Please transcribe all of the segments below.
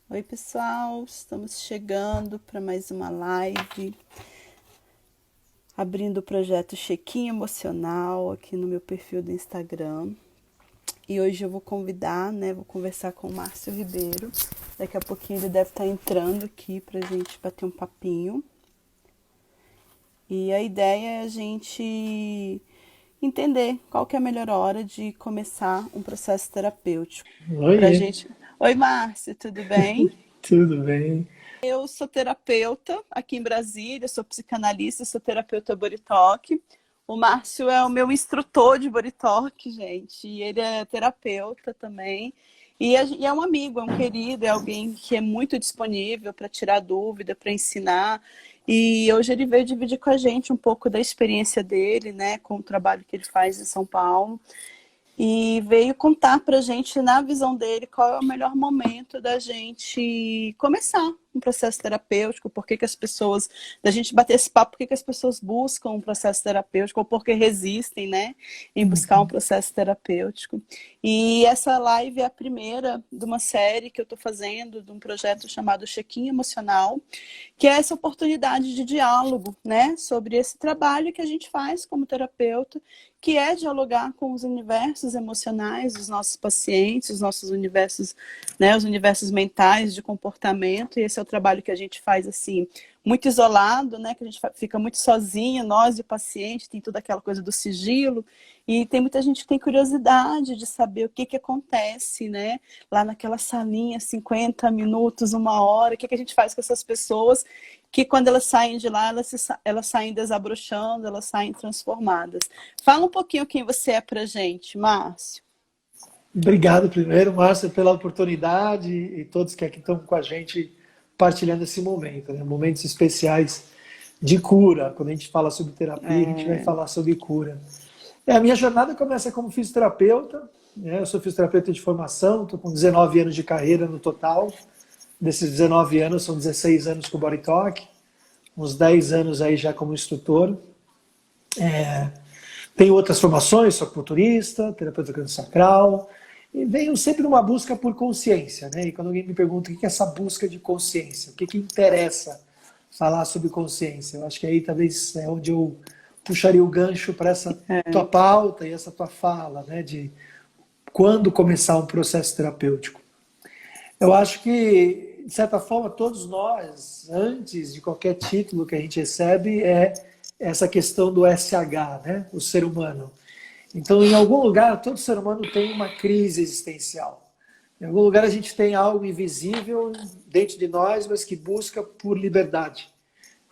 Oi, pessoal, estamos chegando para mais uma live, abrindo o projeto Check-in Emocional aqui no meu perfil do Instagram. E hoje eu vou convidar, vou conversar com o Márcio Ribeiro. Daqui a pouquinho ele deve estar entrando aqui para a gente bater um papinho. E a ideia é a gente entender qual que é a melhor hora de começar um processo terapêutico. Pra Oiê, gente. Oi, Márcio, tudo bem? tudo bem? Eu sou terapeuta aqui em Brasília, sou psicanalista, sou terapeuta Body Talk. O Márcio é o meu instrutor de Body Talk, gente, e ele é terapeuta também. E é um amigo, é um querido, é alguém que é muito disponível para tirar dúvida, para ensinar. E hoje ele veio dividir com a gente um pouco da experiência dele, né, com o trabalho que ele faz em São Paulo e veio contar para a gente, na visão dele, qual é o melhor momento da gente começar um processo terapêutico, por que que as pessoas, da gente bater esse papo, por que que as pessoas buscam um processo terapêutico, ou por que resistem, né, em buscar um Uhum. processo terapêutico. E essa live é a primeira de uma série que eu estou fazendo, de um projeto chamado Check-in Emocional, que é essa oportunidade de diálogo, né, sobre esse trabalho que a gente faz como terapeuta, que é dialogar com os universos emocionais dos nossos pacientes, os nossos universos, né, os universos mentais de comportamento, e esse é o trabalho que a gente faz assim, muito isolado, né, que a gente fica muito sozinho, nós e o paciente, tem toda aquela coisa do sigilo, e tem muita gente que tem curiosidade de saber o que que acontece, né, lá naquela salinha, 50 minutos, uma hora, o que que a gente faz com essas pessoas que quando elas saem de lá, elas saem desabrochando, elas saem transformadas. Fala um pouquinho quem você é pra gente, Márcio. Obrigado primeiro, Márcia, pela oportunidade e todos que aqui estão com a gente partilhando esse momento, né? Momentos especiais de cura. Quando a gente fala sobre terapia, a gente vai É, falar sobre cura. A minha jornada começa como fisioterapeuta, né? Eu sou fisioterapeuta de formação, estou com 19 anos de carreira no total. Desses 19 anos, são 16 anos com o Body Talk, uns 10 anos aí já como instrutor. Tenho outras formações, sou acupunturista, terapeuta crânio-sacral, e venho sempre numa busca por consciência, né? E quando alguém me pergunta o que é essa busca de consciência, o que que interessa falar sobre consciência, eu acho que aí talvez é onde eu puxaria o gancho para essa tua pauta e essa tua fala, né? De quando começar um processo terapêutico. Eu acho que, de certa forma, todos nós, antes de qualquer título que a gente recebe, é essa questão do SH, né? O ser humano. Então, em algum lugar, todo ser humano tem uma crise existencial. Em algum lugar, a gente tem algo invisível dentro de nós, mas que busca por liberdade.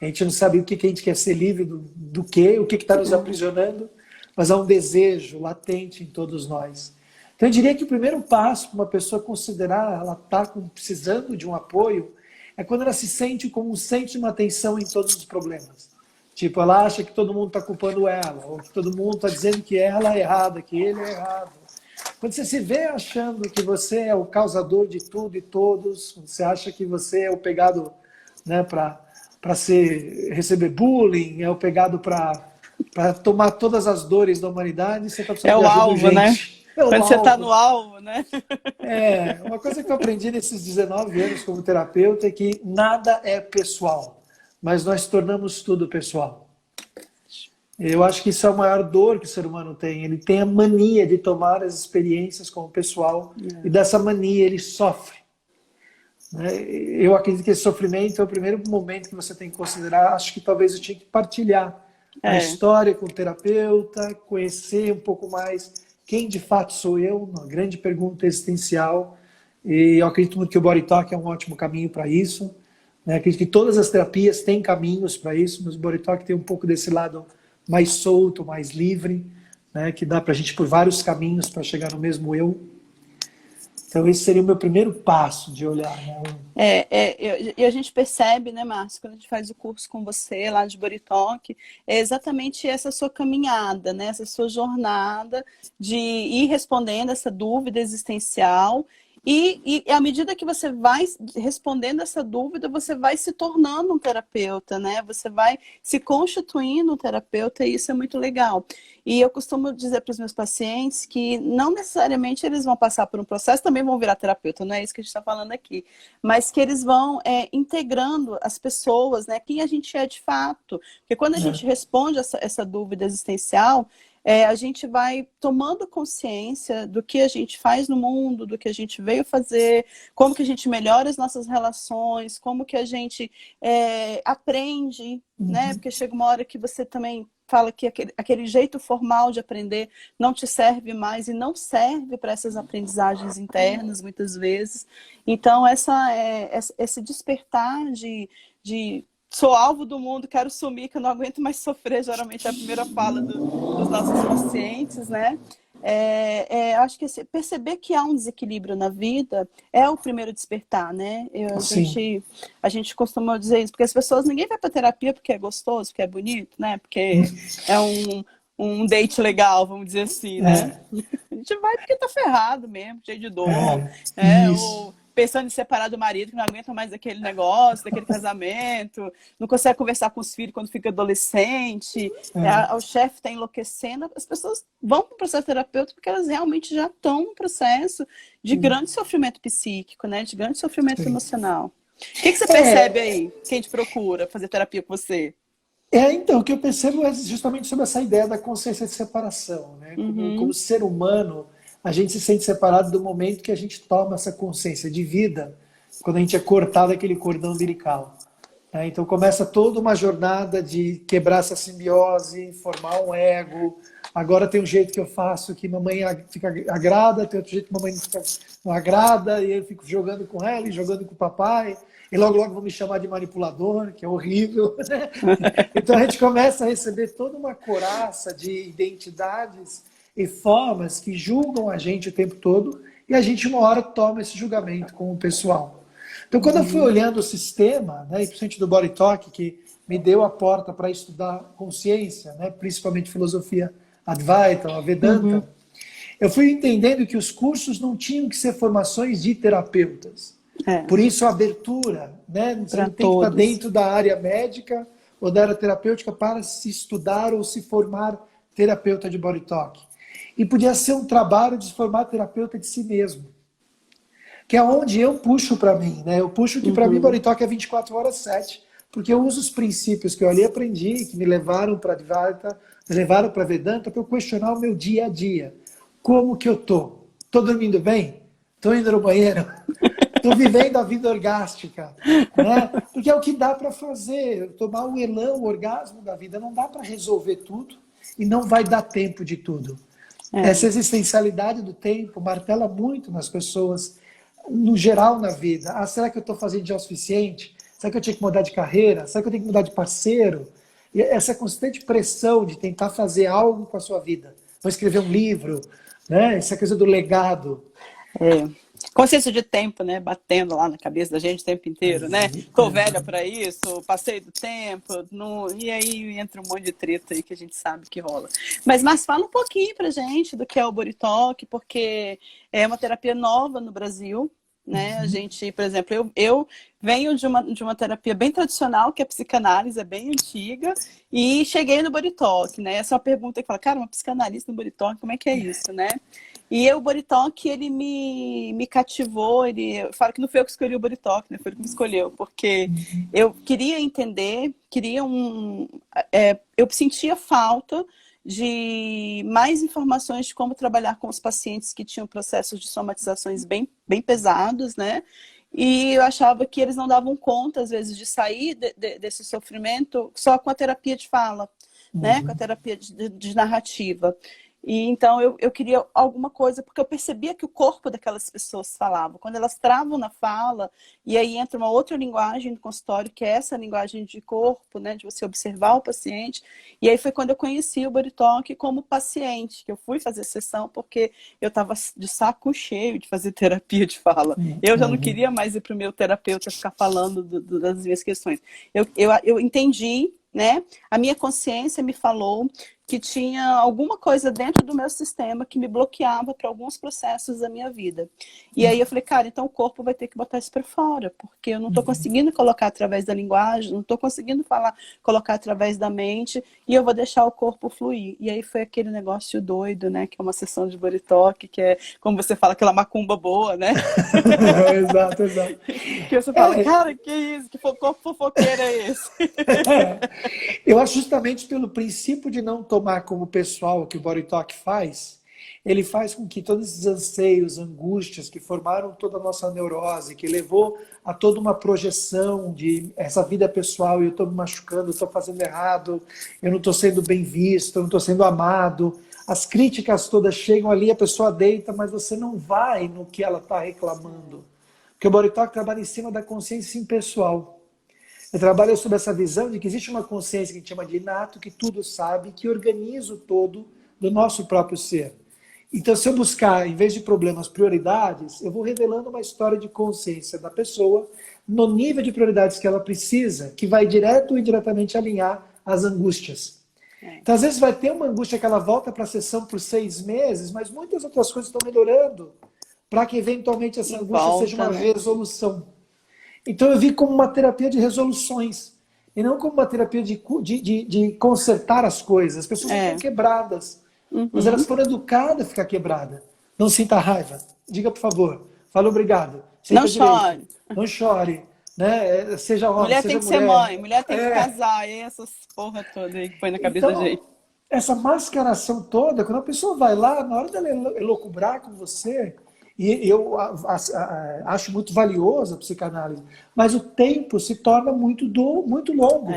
A gente não sabe o que a gente quer ser livre do quê, o que está nos aprisionando, mas há um desejo latente em todos nós. Então, eu diria que o primeiro passo para uma pessoa considerar ela está precisando de um apoio é quando ela se sente como um centro de uma atenção em todos os problemas. Tipo, ela acha que todo mundo está culpando ela, ou que todo mundo está dizendo que ela é errada, que ele é errado. Quando você se vê achando que você é o causador de tudo e todos, quando você acha que você é o pegado, né, para receber bullying, é o pegado para tomar todas as dores da humanidade, você está é precisando de o ajuda alvo, né? urgente. É o Quando você tá no alvo. alvo, né? É, uma coisa que eu aprendi nesses 19 anos como terapeuta é que nada é pessoal, mas nós tornamos tudo pessoal. Eu acho que isso é a maior dor que o ser humano tem. Ele tem a mania de tomar as experiências como pessoal e dessa mania ele sofre. Né? Eu acredito que esse sofrimento é o primeiro momento que você tem que considerar. Acho que talvez eu tinha que partilhar a É, história com o terapeuta, conhecer um pouco mais quem de fato sou eu, uma grande pergunta existencial. E eu acredito muito que o Body Talk é um ótimo caminho para isso. Né? Acredito que todas as terapias têm caminhos para isso, mas o Body Talk tem um pouco desse lado mais solto, mais livre, né? Que dá para a gente ir por vários caminhos para chegar no mesmo eu. Então esse seria o meu primeiro passo de olhar, né? e a gente percebe, né, Márcio, quando a gente faz o curso com você lá de Body Talk, é exatamente essa sua caminhada, né, essa sua jornada de ir respondendo essa dúvida existencial E à medida que você vai respondendo essa dúvida, você vai se tornando um terapeuta, né? Você vai se constituindo um terapeuta e isso é muito legal. E eu costumo dizer para os meus pacientes que não necessariamente eles vão passar por um processo, também vão virar terapeuta, não é isso que a gente está falando aqui, mas que eles vão integrando as pessoas, né? Quem a gente é de fato. Porque quando a gente responde essa dúvida existencial, a gente vai tomando consciência do que a gente faz no mundo, do que a gente veio fazer, como que a gente melhora as nossas relações, como que a gente aprende, né? Porque chega uma hora que você também fala que aquele jeito formal de aprender não te serve mais e não serve para essas aprendizagens internas, muitas vezes. Então, esse despertar de sou alvo do mundo, quero sumir, que eu não aguento mais sofrer, geralmente é a primeira fala dos nossos pacientes, né? Acho que perceber que há um desequilíbrio na vida é o primeiro despertar, né? A gente costuma dizer isso, porque as pessoas, ninguém vai para terapia porque é gostoso, porque é bonito, né? Porque é um date legal, vamos dizer assim, né? A gente vai porque tá ferrado mesmo, cheio de dor, ou pensando em separar do marido, que não aguenta mais aquele negócio, daquele casamento, não consegue conversar com os filhos quando fica adolescente, o chefe está enlouquecendo. As pessoas vão para o processo terapêutico porque elas realmente já estão num processo de grande sofrimento psíquico, né? De grande sofrimento emocional. O que você percebe aí? Quem te procura fazer terapia com você? Então, o que eu percebo é justamente sobre essa ideia da consciência de separação, né? Como ser humano, a gente se sente separado do momento que a gente toma essa consciência de vida, quando a gente é cortado daquele cordão umbilical. Então começa toda uma jornada de quebrar essa simbiose, formar um ego. Agora tem um jeito que eu faço que mamãe agrada, tem outro jeito que mamãe não agrada, e eu fico jogando com ela e jogando com o papai. E logo, logo vão me chamar de manipulador, que é horrível. Né? Então a gente começa a receber toda uma coraça de identidades e formas que julgam a gente o tempo todo, e a gente uma hora toma esse julgamento com o pessoal. Então quando eu fui olhando o sistema, né, principalmente do Body Talk, que me deu a porta para estudar consciência, né, principalmente filosofia Advaita, a Vedanta, eu fui entendendo que os cursos não tinham que ser formações de terapeutas. Por isso a abertura, né? Você não tem que estar dentro da área médica ou da área terapêutica para se estudar ou se formar terapeuta de Body Talk. E podia ser um trabalho de se formar terapeuta de si mesmo. Que é onde eu puxo para mim, né? Eu puxo que para mim Body Talk é 24 horas 7, porque eu uso os princípios que eu ali aprendi, que me levaram para Advaita, me levaram para Vedanta, para eu questionar o meu dia a dia. Como que eu tô? Tô dormindo bem? Tô indo no banheiro? Tô vivendo a vida orgástica, né? Porque é o que dá para fazer, tomar o elão, o orgasmo da vida. Não dá para resolver tudo e não vai dar tempo de tudo. Essa existencialidade do tempo martela muito nas pessoas, no geral na vida. Será que eu estou fazendo já o suficiente? Será que eu tinha que mudar de carreira? Será que eu tenho que mudar de parceiro? E essa constante pressão de tentar fazer algo com a sua vida. Vou escrever um livro, né? Essa coisa do legado. Consciência de tempo, né? Batendo lá na cabeça da gente o tempo inteiro, né? Tô velha para isso, passei do tempo, e aí entra um monte de treta aí que a gente sabe que rola. Mas fala um pouquinho pra gente do que é o Body Talk, porque é uma terapia nova no Brasil, né? A gente, por exemplo, eu venho de uma terapia bem tradicional, que é a psicanálise, é bem antiga, e cheguei no Body Talk, né? Essa é uma pergunta que fala, cara, uma psicanalista no Body Talk, como é que é isso, né? E o Body Talk, ele me cativou, eu falo que não foi eu que escolhi o Body Talk, né? Foi ele que me escolheu, porque eu queria entender, eu sentia falta de mais informações de como trabalhar com os pacientes que tinham processos de somatizações bem pesados, né? E eu achava que eles não davam conta, às vezes, de sair desse sofrimento só com a terapia de fala, né? Com a terapia de narrativa. E então eu queria alguma coisa, porque eu percebia que o corpo daquelas pessoas falava. Quando elas travam na fala, e aí entra uma outra linguagem do consultório, que é essa linguagem de corpo, né, de você observar o paciente. E aí foi quando eu conheci o Body Talk como paciente, que eu fui fazer sessão, porque eu estava de saco cheio de fazer terapia de fala. Eu já não queria mais ir para o meu terapeuta ficar falando das minhas questões. Eu entendi né? A minha consciência me falou que tinha alguma coisa dentro do meu sistema que me bloqueava para alguns processos da minha vida. E aí eu falei, cara, então o corpo vai ter que botar isso para fora, porque eu não estou conseguindo colocar através da linguagem, não estou conseguindo falar, colocar através da mente, e eu vou deixar o corpo fluir. E aí foi aquele negócio doido, né? Que é uma sessão de body talk, que é, como você fala, aquela macumba boa, né? Exato, exato. Que você fala, cara, que isso? Que corpo fofoqueiro é esse? Eu acho justamente pelo princípio de não tomar como pessoal que o Body Talk faz, ele faz com que todos esses anseios, angústias que formaram toda a nossa neurose, que levou a toda uma projeção de essa vida pessoal, eu estou me machucando, eu estou fazendo errado, eu não estou sendo bem visto, eu não estou sendo amado, as críticas todas chegam ali, a pessoa deita, mas você não vai no que ela está reclamando. Porque o Body Talk trabalha em cima da consciência impessoal. Eu trabalho sobre essa visão de que existe uma consciência que a gente chama de inato, que tudo sabe, que organiza o todo do nosso próprio ser. Então, se eu buscar, em vez de problemas, prioridades, eu vou revelando uma história de consciência da pessoa no nível de prioridades que ela precisa, que vai direto ou indiretamente alinhar as angústias. Então, às vezes vai ter uma angústia que ela volta para a sessão por 6 meses, mas muitas outras coisas estão melhorando para que, eventualmente, essa angústia seja uma resolução. Então eu vi como uma terapia de resoluções, e não como uma terapia de consertar as coisas. As pessoas estão quebradas, mas elas foram educadas a ficar quebrada. Não sinta raiva. Diga, por favor. Fale obrigado. Não chore. Não chore. Né? Seja homem, mulher seja tem que mulher. Ser mãe, mulher tem que casar. E essas porra toda aí que põe na cabeça da gente. Essa mascaração toda, quando a pessoa vai lá, na hora dela elocubrar com você... E eu acho muito valiosa a psicanálise, mas o tempo se torna muito longo.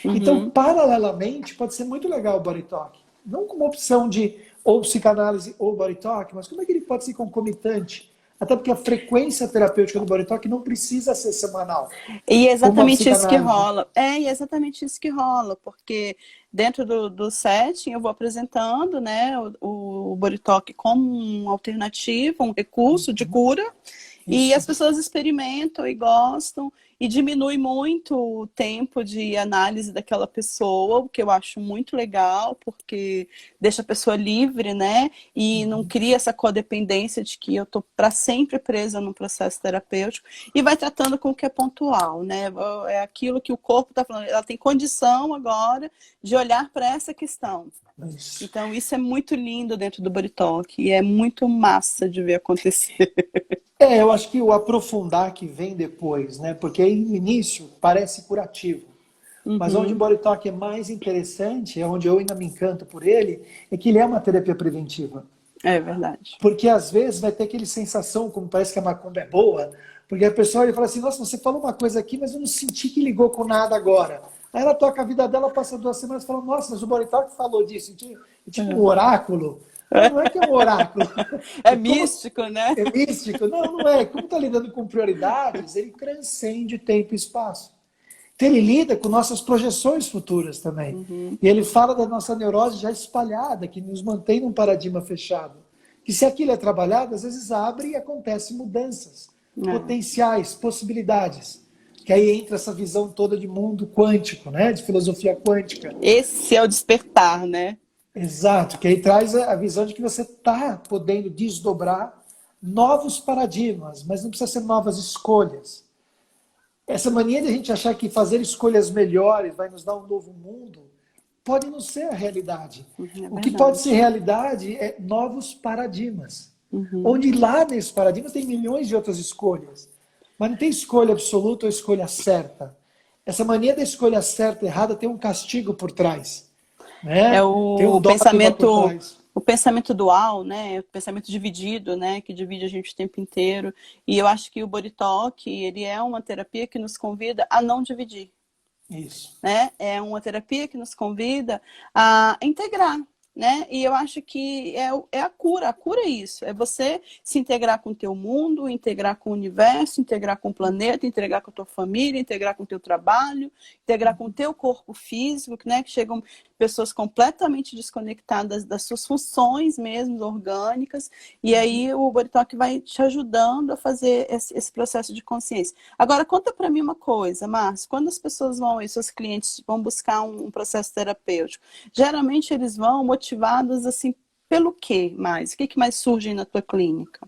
Então, paralelamente, pode ser muito legal o Body Talk. Não como opção de ou psicanálise ou Body Talk, mas como é que ele pode ser concomitante? Até porque a frequência terapêutica do Body Talk não precisa ser semanal. E é exatamente isso que rola. E é exatamente isso que rola, porque dentro do setting eu vou apresentando, né, o Body Talk como uma alternativa, um recurso de cura, e as pessoas experimentam e gostam, e diminui muito o tempo de análise daquela pessoa, o que eu acho muito legal, porque deixa a pessoa livre, né? E não cria essa codependência de que eu tô para sempre presa num processo terapêutico, e vai tratando com o que é pontual, né? É aquilo que o corpo está falando, ela tem condição agora de olhar para essa questão. Então isso é muito lindo dentro do Body Talk, e é muito massa de ver acontecer. Eu acho que o aprofundar que vem depois, né? Porque aí no início parece curativo. Mas onde o Body Talk é mais interessante, é onde eu ainda me encanto por ele, é que ele é uma terapia preventiva. É verdade. Porque às vezes vai ter aquele sensação, como parece que a macumba é boa, porque a pessoa ele fala assim, nossa, você falou uma coisa aqui, mas eu não senti que ligou com nada agora. Aí ela toca a vida dela, passa 2 semanas e fala, nossa, mas o Body Talk falou disso, tipo um oráculo. Não é que é um oráculo. É místico, né? É místico. Não é. Como está lidando com prioridades, ele transcende tempo e espaço. Então ele lida com nossas projeções futuras também. E ele fala da nossa neurose já espalhada, que nos mantém num paradigma fechado. Que se aquilo é trabalhado, às vezes abre e acontecem mudanças. Potenciais, possibilidades. Que aí entra essa visão toda de mundo quântico, né? De filosofia quântica. Esse é o despertar, né? Exato, que aí traz a visão de que você está podendo desdobrar novos paradigmas, mas não precisa ser novas escolhas. Essa mania de a gente achar que fazer escolhas melhores vai nos dar um novo mundo, pode não ser a realidade. O que pode ser realidade é novos paradigmas. Onde lá nesses paradigmas tem milhões de outras escolhas. Mas não tem escolha absoluta ou escolha certa. Essa mania da escolha certa e errada tem um castigo por trás. Né? É o pensamento dual, né? O pensamento dividido, né? Que divide a gente o tempo inteiro. E eu acho que o Body Talk, ele é uma terapia que nos convida a não dividir. Isso. Né? É uma terapia que nos convida a integrar, né? E eu acho que é a cura é isso, é você se integrar com o teu mundo, integrar com o universo, integrar com o planeta, integrar com a tua família, integrar com o teu trabalho, integrar com o teu corpo físico, né? Que chegam pessoas completamente desconectadas das suas funções mesmo, orgânicas, e aí o Body Talk vai te ajudando a fazer esse processo de consciência. Agora, conta para mim uma coisa, Márcio, quando as pessoas vão, e seus clientes vão buscar um processo terapêutico, geralmente eles vão motivados assim, pelo quê mais? O que mais surge na tua clínica?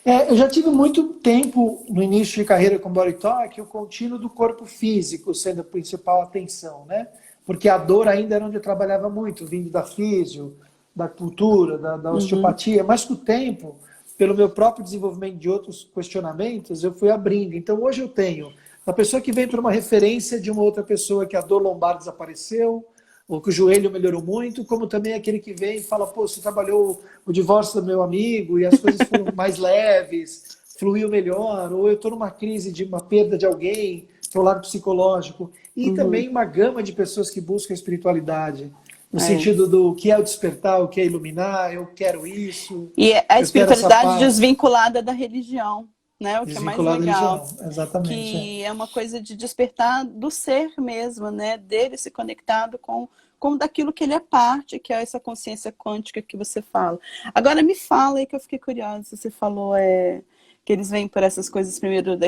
Eu já tive muito tempo no início de carreira com Body Talk, o contínuo do corpo físico sendo a principal atenção, né? Porque a dor ainda era onde eu trabalhava muito, vindo da físio, da cultura, da osteopatia, mas com o tempo, pelo meu próprio desenvolvimento de outros questionamentos, eu fui abrindo. Então hoje eu tenho a pessoa que vem para uma referência de uma outra pessoa que a dor lombar desapareceu, ou que o joelho melhorou muito, como também aquele que vem e fala, pô, você trabalhou o divórcio do meu amigo e as coisas foram mais leves, fluiu melhor, ou eu estou numa crise de uma perda de alguém, para o lado psicológico. E também uma gama de pessoas que buscam espiritualidade, no sentido do que é o despertar, o que é iluminar, eu quero isso, e a eu quero essa espiritualidade paz. desvinculada da religião, né? O que é mais Desvinculado da legal. religião, exatamente. Que é uma coisa de despertar do ser mesmo, né? Dele se conectado com daquilo que ele é parte, que é essa consciência quântica que você fala. Agora me fala aí que eu fiquei curiosa, você falou que eles vêm por essas coisas primeiro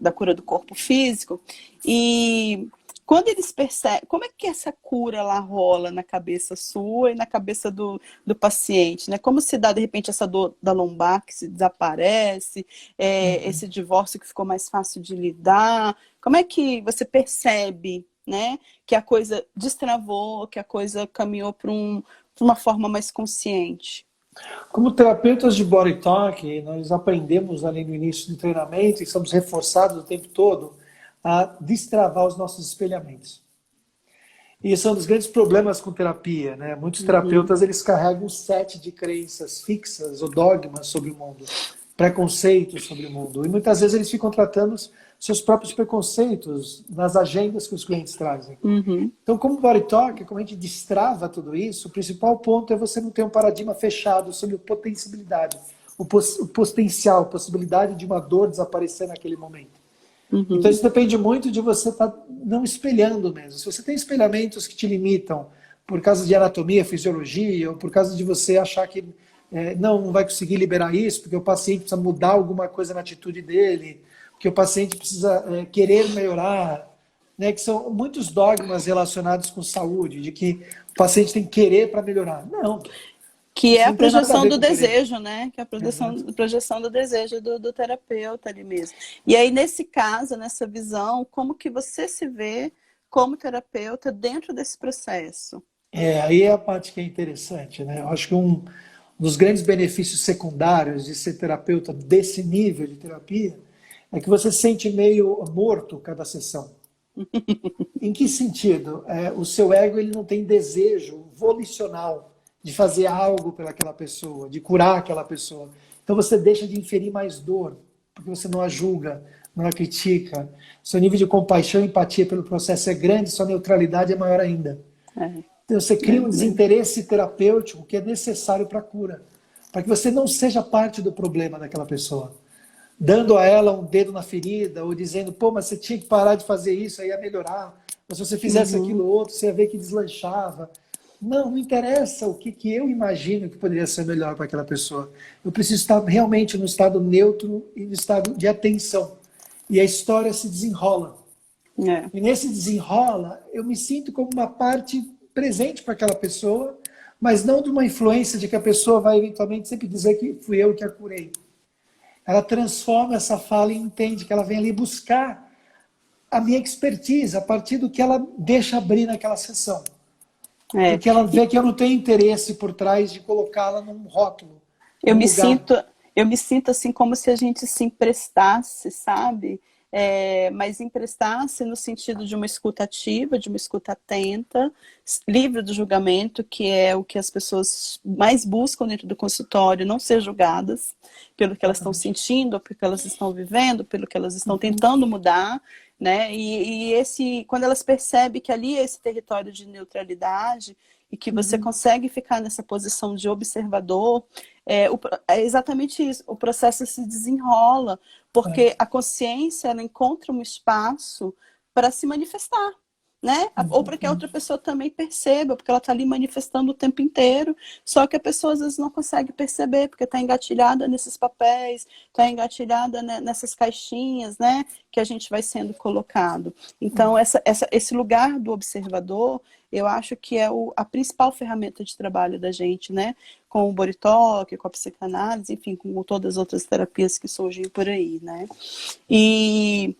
da cura do corpo físico, e quando eles percebem, como é que essa cura lá rola na cabeça sua e na cabeça do paciente, né? Como se dá, de repente, essa dor da lombar que se desaparece, esse divórcio que ficou mais fácil de lidar, como é que você percebe, né, que a coisa destravou, que a coisa caminhou para uma forma mais consciente? Como terapeutas de Body Talk, nós aprendemos ali no início do treinamento e somos reforçados o tempo todo a destravar os nossos espelhamentos. E esse é um dos grandes problemas com terapia, né? Muitos terapeutas, eles carregam um set de crenças fixas ou dogmas sobre o mundo, preconceitos sobre o mundo. E muitas vezes eles ficam tratando seus próprios preconceitos nas agendas que os clientes trazem. Então, como Body Talk, como a gente destrava tudo isso, o principal ponto é você não ter um paradigma fechado sobre a potencialidade, o potencial, a possibilidade de uma dor desaparecer naquele momento. Então isso depende muito de você estar não espelhando mesmo. Se você tem espelhamentos que te limitam por causa de anatomia, fisiologia, ou por causa de você achar que não vai conseguir liberar isso, porque o paciente precisa mudar alguma coisa na atitude dele, porque o paciente precisa querer melhorar, né, que são muitos dogmas relacionados com saúde, de que o paciente tem que querer para melhorar. Não. Que é a Não tem nada a projeção ver do com querer. desejo, né? Que é a projeção do desejo do terapeuta ali mesmo. E aí, nesse caso, nessa visão, como que você se vê como terapeuta dentro desse processo? Aí é a parte que é interessante, né? Eu acho que um dos grandes benefícios secundários de ser terapeuta desse nível de terapia é que você se sente meio morto cada sessão. Em que sentido? O seu ego ele não tem desejo volicional de fazer algo pelaquela pessoa, de curar aquela pessoa. Então você deixa de inferir mais dor, porque você não a julga, não a critica. Seu nível de compaixão e empatia pelo processo é grande, sua neutralidade é maior ainda. Então você cria um desinteresse terapêutico que é necessário para a cura, para que você não seja parte do problema daquela pessoa. Dando a ela um dedo na ferida, ou dizendo, pô, mas você tinha que parar de fazer isso, aí ia melhorar. Ou se você fizesse aquilo outro, você ia ver que deslanchava. Não interessa o que eu imagino que poderia ser melhor para aquela pessoa. Eu preciso estar realmente no estado neutro e no estado de atenção. E a história se desenrola. E nesse desenrola, eu me sinto como uma parte presente para aquela pessoa, mas não de uma influência de que a pessoa vai eventualmente sempre dizer que fui eu que a curei. Ela transforma essa fala e entende que ela vem ali buscar a minha expertise a partir do que ela deixa abrir naquela sessão. Porque ela vê que eu não tenho interesse por trás de colocá-la num rótulo. Eu me sinto assim como se a gente se emprestasse, sabe? Mas emprestasse no sentido de uma escuta ativa, de uma escuta atenta, livre do julgamento, que é o que as pessoas mais buscam dentro do consultório, não ser julgadas pelo que elas estão sentindo, pelo que elas estão vivendo, pelo que elas estão tentando mudar, né? Quando elas percebem que ali é esse território de neutralidade, e que você consegue ficar nessa posição de observador, é exatamente isso, o processo se desenrola, porque a consciência, ela encontra um espaço para se manifestar, né? Ou para que a outra pessoa também perceba, porque ela está ali manifestando o tempo inteiro, só que a pessoa às vezes não consegue perceber, porque está engatilhada nesses papéis, está engatilhada nessas caixinhas, né? Que a gente vai sendo colocado. Então, esse lugar do observador, eu acho que é a principal ferramenta de trabalho da gente, né? Com o Body Talk, com a psicanálise, enfim, com todas as outras terapias que surgem por aí, né? E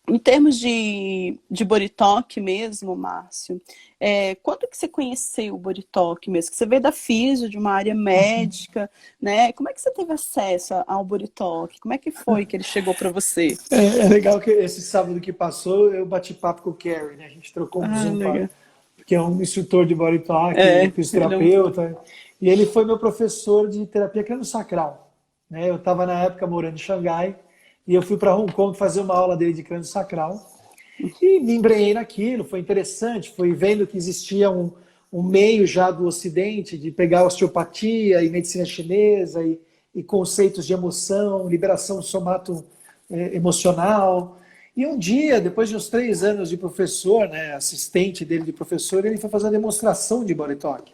em termos de Body Talk mesmo, Márcio, quando que você conheceu o Body Talk mesmo? Que você veio da físio, de uma área médica, né? Como é que você teve acesso ao Body Talk? Como é que foi que ele chegou para você? É legal que esse sábado que passou, eu bati papo com o Kerry, né? A gente trocou um Zoom, que é um instrutor de Body Talk, fisioterapeuta, e ele foi meu professor de terapia crânio-sacral, né? Eu estava na época morando em Xangai, e eu fui para Hong Kong fazer uma aula dele de crânio-sacral, e me embrenhei naquilo, foi interessante, fui vendo que existia um meio já do Ocidente de pegar osteopatia e medicina chinesa e conceitos de emoção, liberação somato emocional. E um dia, depois de uns 3 anos de professor, né, assistente dele de professor, ele foi fazer uma demonstração de Body Talk.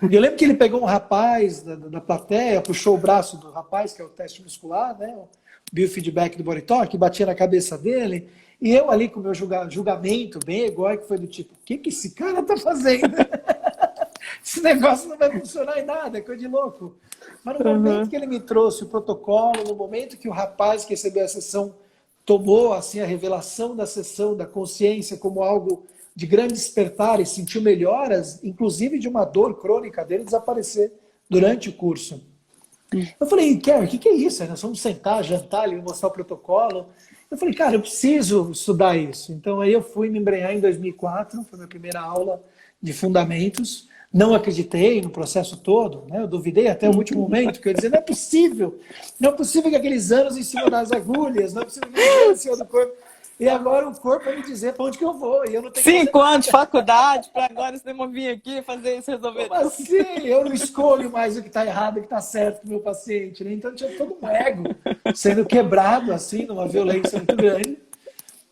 E eu lembro que ele pegou um rapaz da plateia, puxou o braço do rapaz, que é o teste muscular, né, o biofeedback do Body Talk, batia na cabeça dele, e eu ali com o meu julgamento bem egóico, foi do tipo, o que esse cara tá fazendo? Esse negócio não vai funcionar em nada, é coisa de louco. Mas no momento que ele me trouxe o protocolo, no momento que o rapaz que recebeu a sessão tomou assim, a revelação da sessão, da consciência como algo de grande despertar e sentiu melhoras, inclusive de uma dor crônica dele desaparecer durante o curso. Eu falei, Kerry, o que é isso? Nós vamos sentar, jantar, ele me mostrar o protocolo. Eu falei, cara, eu preciso estudar isso. Então aí eu fui me embrenhar em 2004, foi a minha primeira aula de fundamentos. Não acreditei no processo todo, né? Eu duvidei até o último momento, que eu ia dizer, não é possível que aqueles anos em cima das agulhas, não é possível que aqueles anos em cima do corpo. E agora o corpo vai me dizer para onde que eu vou. E eu não tenho 5 anos de faculdade, para agora você não vir aqui fazer isso, resolver. Como assim? Eu não escolho mais o que está errado e o que está certo com o meu paciente. Né? Então tinha todo um ego sendo quebrado, assim, numa violência muito grande.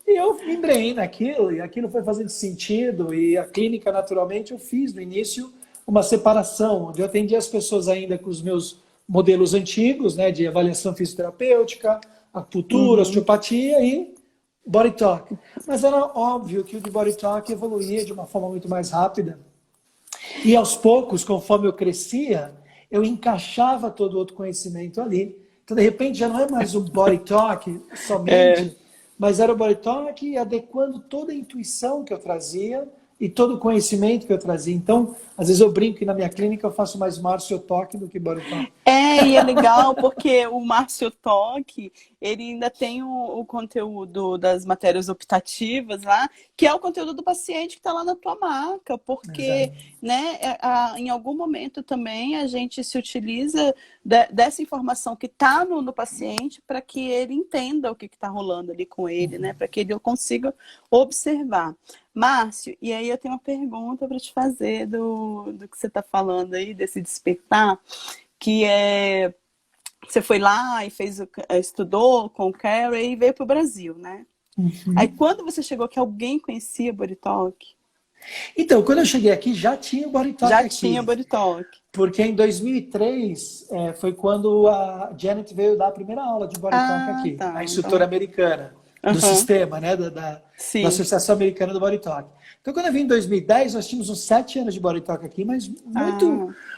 E eu me embrenhei naquilo, e aquilo foi fazendo sentido. E a clínica, naturalmente, eu fiz no início uma separação, onde eu atendia as pessoas ainda com os meus modelos antigos, né, de avaliação fisioterapêutica, acupuntura, osteopatia e Body Talk. Mas era óbvio que o de Body Talk evoluía de uma forma muito mais rápida. E aos poucos, conforme eu crescia, eu encaixava todo o outro conhecimento ali. Então, de repente, já não é mais o Body Talk somente, mas era o Body Talk adequando toda a intuição que eu trazia e todo o conhecimento que eu trazia. Então, às vezes eu brinco que na minha clínica eu faço mais Márcio Talk do que Body Talk. E é legal porque o Márcio Talk, ele ainda tem o conteúdo das matérias optativas lá, que é o conteúdo do paciente que está lá na tua maca, porque né, em algum momento também a gente se utiliza dessa informação que está no paciente para que ele entenda o que está rolando ali com ele, né, para que ele consiga observar. Márcio, e aí eu tenho uma pergunta para te fazer do que você está falando aí, desse despertar, que você foi lá e estudou com o Kerry e veio para o Brasil, né? Aí quando você chegou aqui, alguém conhecia Body Talk? Então, quando eu cheguei aqui, já tinha o Body Talk aqui. Já tinha Body Talk. Porque em 2003 foi quando a Janet veio dar a primeira aula de Body Talk aqui, a instrutora americana do sistema, né, da Associação Americana do Body Talk. Então, quando eu vim em 2010, nós tínhamos uns 7 anos de Body Talk aqui, mas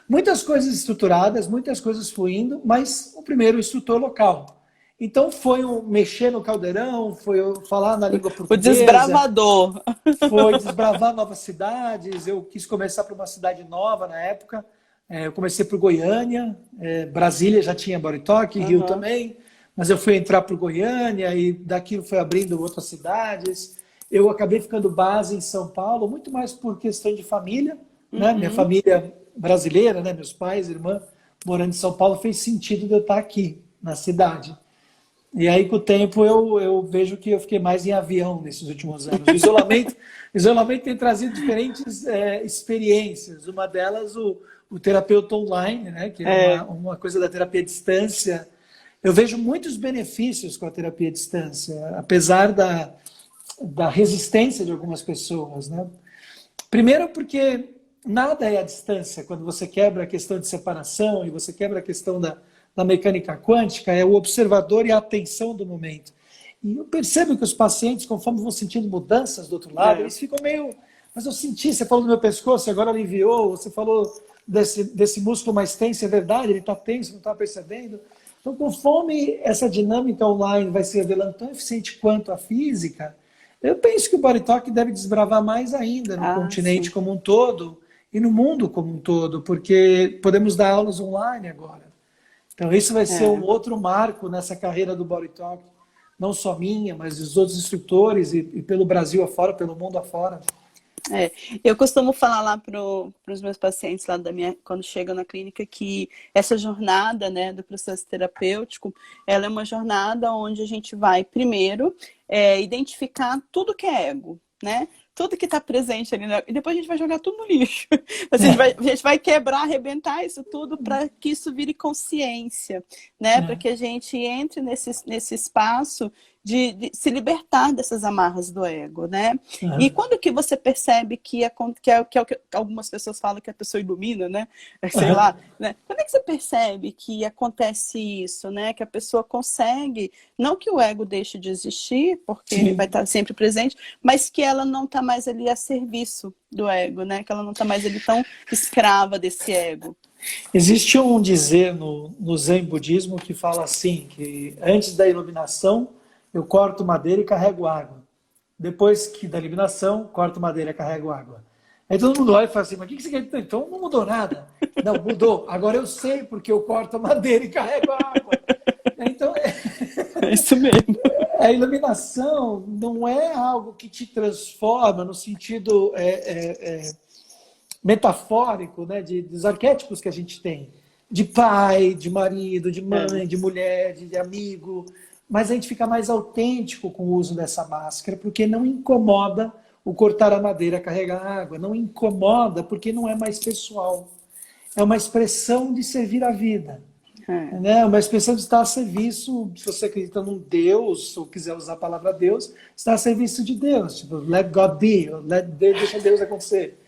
muitas coisas estruturadas, muitas coisas fluindo, mas o primeiro instrutor local. Então, foi mexer no caldeirão, foi falar na língua portuguesa. O desbravador. Foi desbravar novas cidades. Eu quis começar para uma cidade nova na época. Eu comecei por Goiânia, Brasília já tinha Body Talk, Rio também. Mas eu fui entrar para Goiânia e daquilo foi abrindo outras cidades. Eu acabei ficando base em São Paulo, muito mais por questão de família. Né? Minha família brasileira, né? Meus pais, irmã, morando em São Paulo, fez sentido de eu estar aqui, na cidade. E aí, com o tempo, eu vejo que eu fiquei mais em avião nesses últimos anos. O isolamento tem trazido diferentes experiências. Uma delas, o terapeuta online, né, que é uma coisa da terapia à distância. Eu vejo muitos benefícios com a terapia à distância, apesar da resistência de algumas pessoas, né? Primeiro porque nada é à distância. Quando você quebra a questão de separação e você quebra a questão da mecânica quântica, é o observador e a atenção do momento. E eu percebo que os pacientes, conforme vão sentindo mudanças do outro lado, eles ficam meio... Mas eu senti, você falou do meu pescoço, agora aliviou, você falou desse músculo mais tenso, é verdade, ele está tenso, não está percebendo. Então, conforme essa dinâmica online vai se revelando tão eficiente quanto a física, eu penso que o Body Talk deve desbravar mais ainda no continente como um todo e no mundo como um todo, porque podemos dar aulas online agora. Então, isso vai ser um outro marco nessa carreira do Body Talk, não só minha, mas dos outros instrutores e pelo Brasil afora, pelo mundo afora. Eu costumo falar lá para os meus pacientes lá quando chegam na clínica que essa jornada, né, do processo terapêutico, ela é uma jornada onde a gente vai primeiro identificar tudo que é ego, né? Tudo que está presente ali, e depois a gente vai jogar tudo no lixo. A gente vai quebrar, arrebentar isso tudo para que isso vire consciência, né? Para que a gente entre nesse espaço de se libertar dessas amarras do ego, né? E quando que você percebe que é o que algumas pessoas falam que a pessoa ilumina, né? Sei lá, né? Quando é que você percebe que acontece isso, né? Que a pessoa consegue, não que o ego deixe de existir, porque ele vai estar sempre presente, mas que ela não está mais ali a serviço do ego, né? Que ela não está mais ali tão escrava desse ego. Existe um dizer no Zen budismo que fala assim, que antes da iluminação eu corto madeira e carrego água. Depois da iluminação, corto madeira e carrego água. Aí todo mundo olha e fala assim, mas o que você quer dizer? Então não mudou nada. Não, mudou. Agora eu sei porque eu corto madeira e carrego água. Então, é isso mesmo. A iluminação não é algo que te transforma no sentido metafórico, né, dos arquétipos que a gente tem. De pai, de marido, de mãe, de mulher, de amigo. Mas a gente fica mais autêntico com o uso dessa máscara, porque não incomoda o cortar a madeira, carregar água. Não incomoda porque não é mais pessoal. É uma expressão de servir a vida. Né? Uma expressão de estar a serviço, se você acredita num Deus, ou quiser usar a palavra Deus, está a serviço de Deus. Tipo, let God be, deixa Deus acontecer.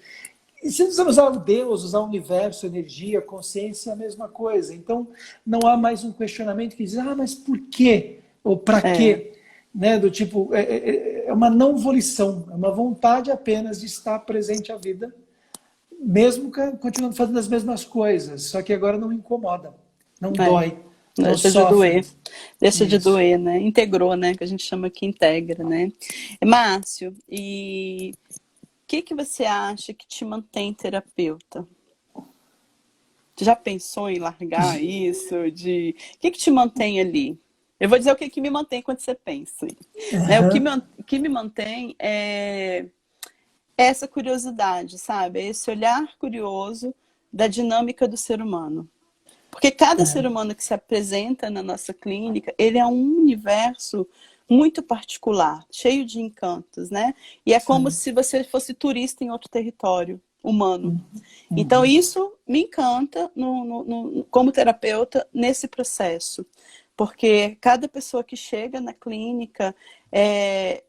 E se você usar o Deus, usar o universo, energia, consciência, é a mesma coisa. Então, não há mais um questionamento que diz, mas por quê? Ou para quê? Né? Do tipo, é uma não volição, é uma vontade apenas de estar presente à vida, mesmo continuando fazendo as mesmas coisas, só que agora não incomoda, não dói. Deixa de doer. Deixa de doer, né? Integrou, né? Que a gente chama que integra, né? Márcio, e o que você acha que te mantém terapeuta? Tu já pensou em largar isso? O que te mantém ali? Eu vou dizer o que me mantém quando você pensa. Né? O que me mantém é essa curiosidade, sabe? É esse olhar curioso da dinâmica do ser humano. Porque cada ser humano que se apresenta na nossa clínica, ele é um universo muito particular, cheio de encantos, né? E é como se você fosse turista em outro território humano. Então, isso me encanta como terapeuta nesse processo. Porque cada pessoa que chega na clínica,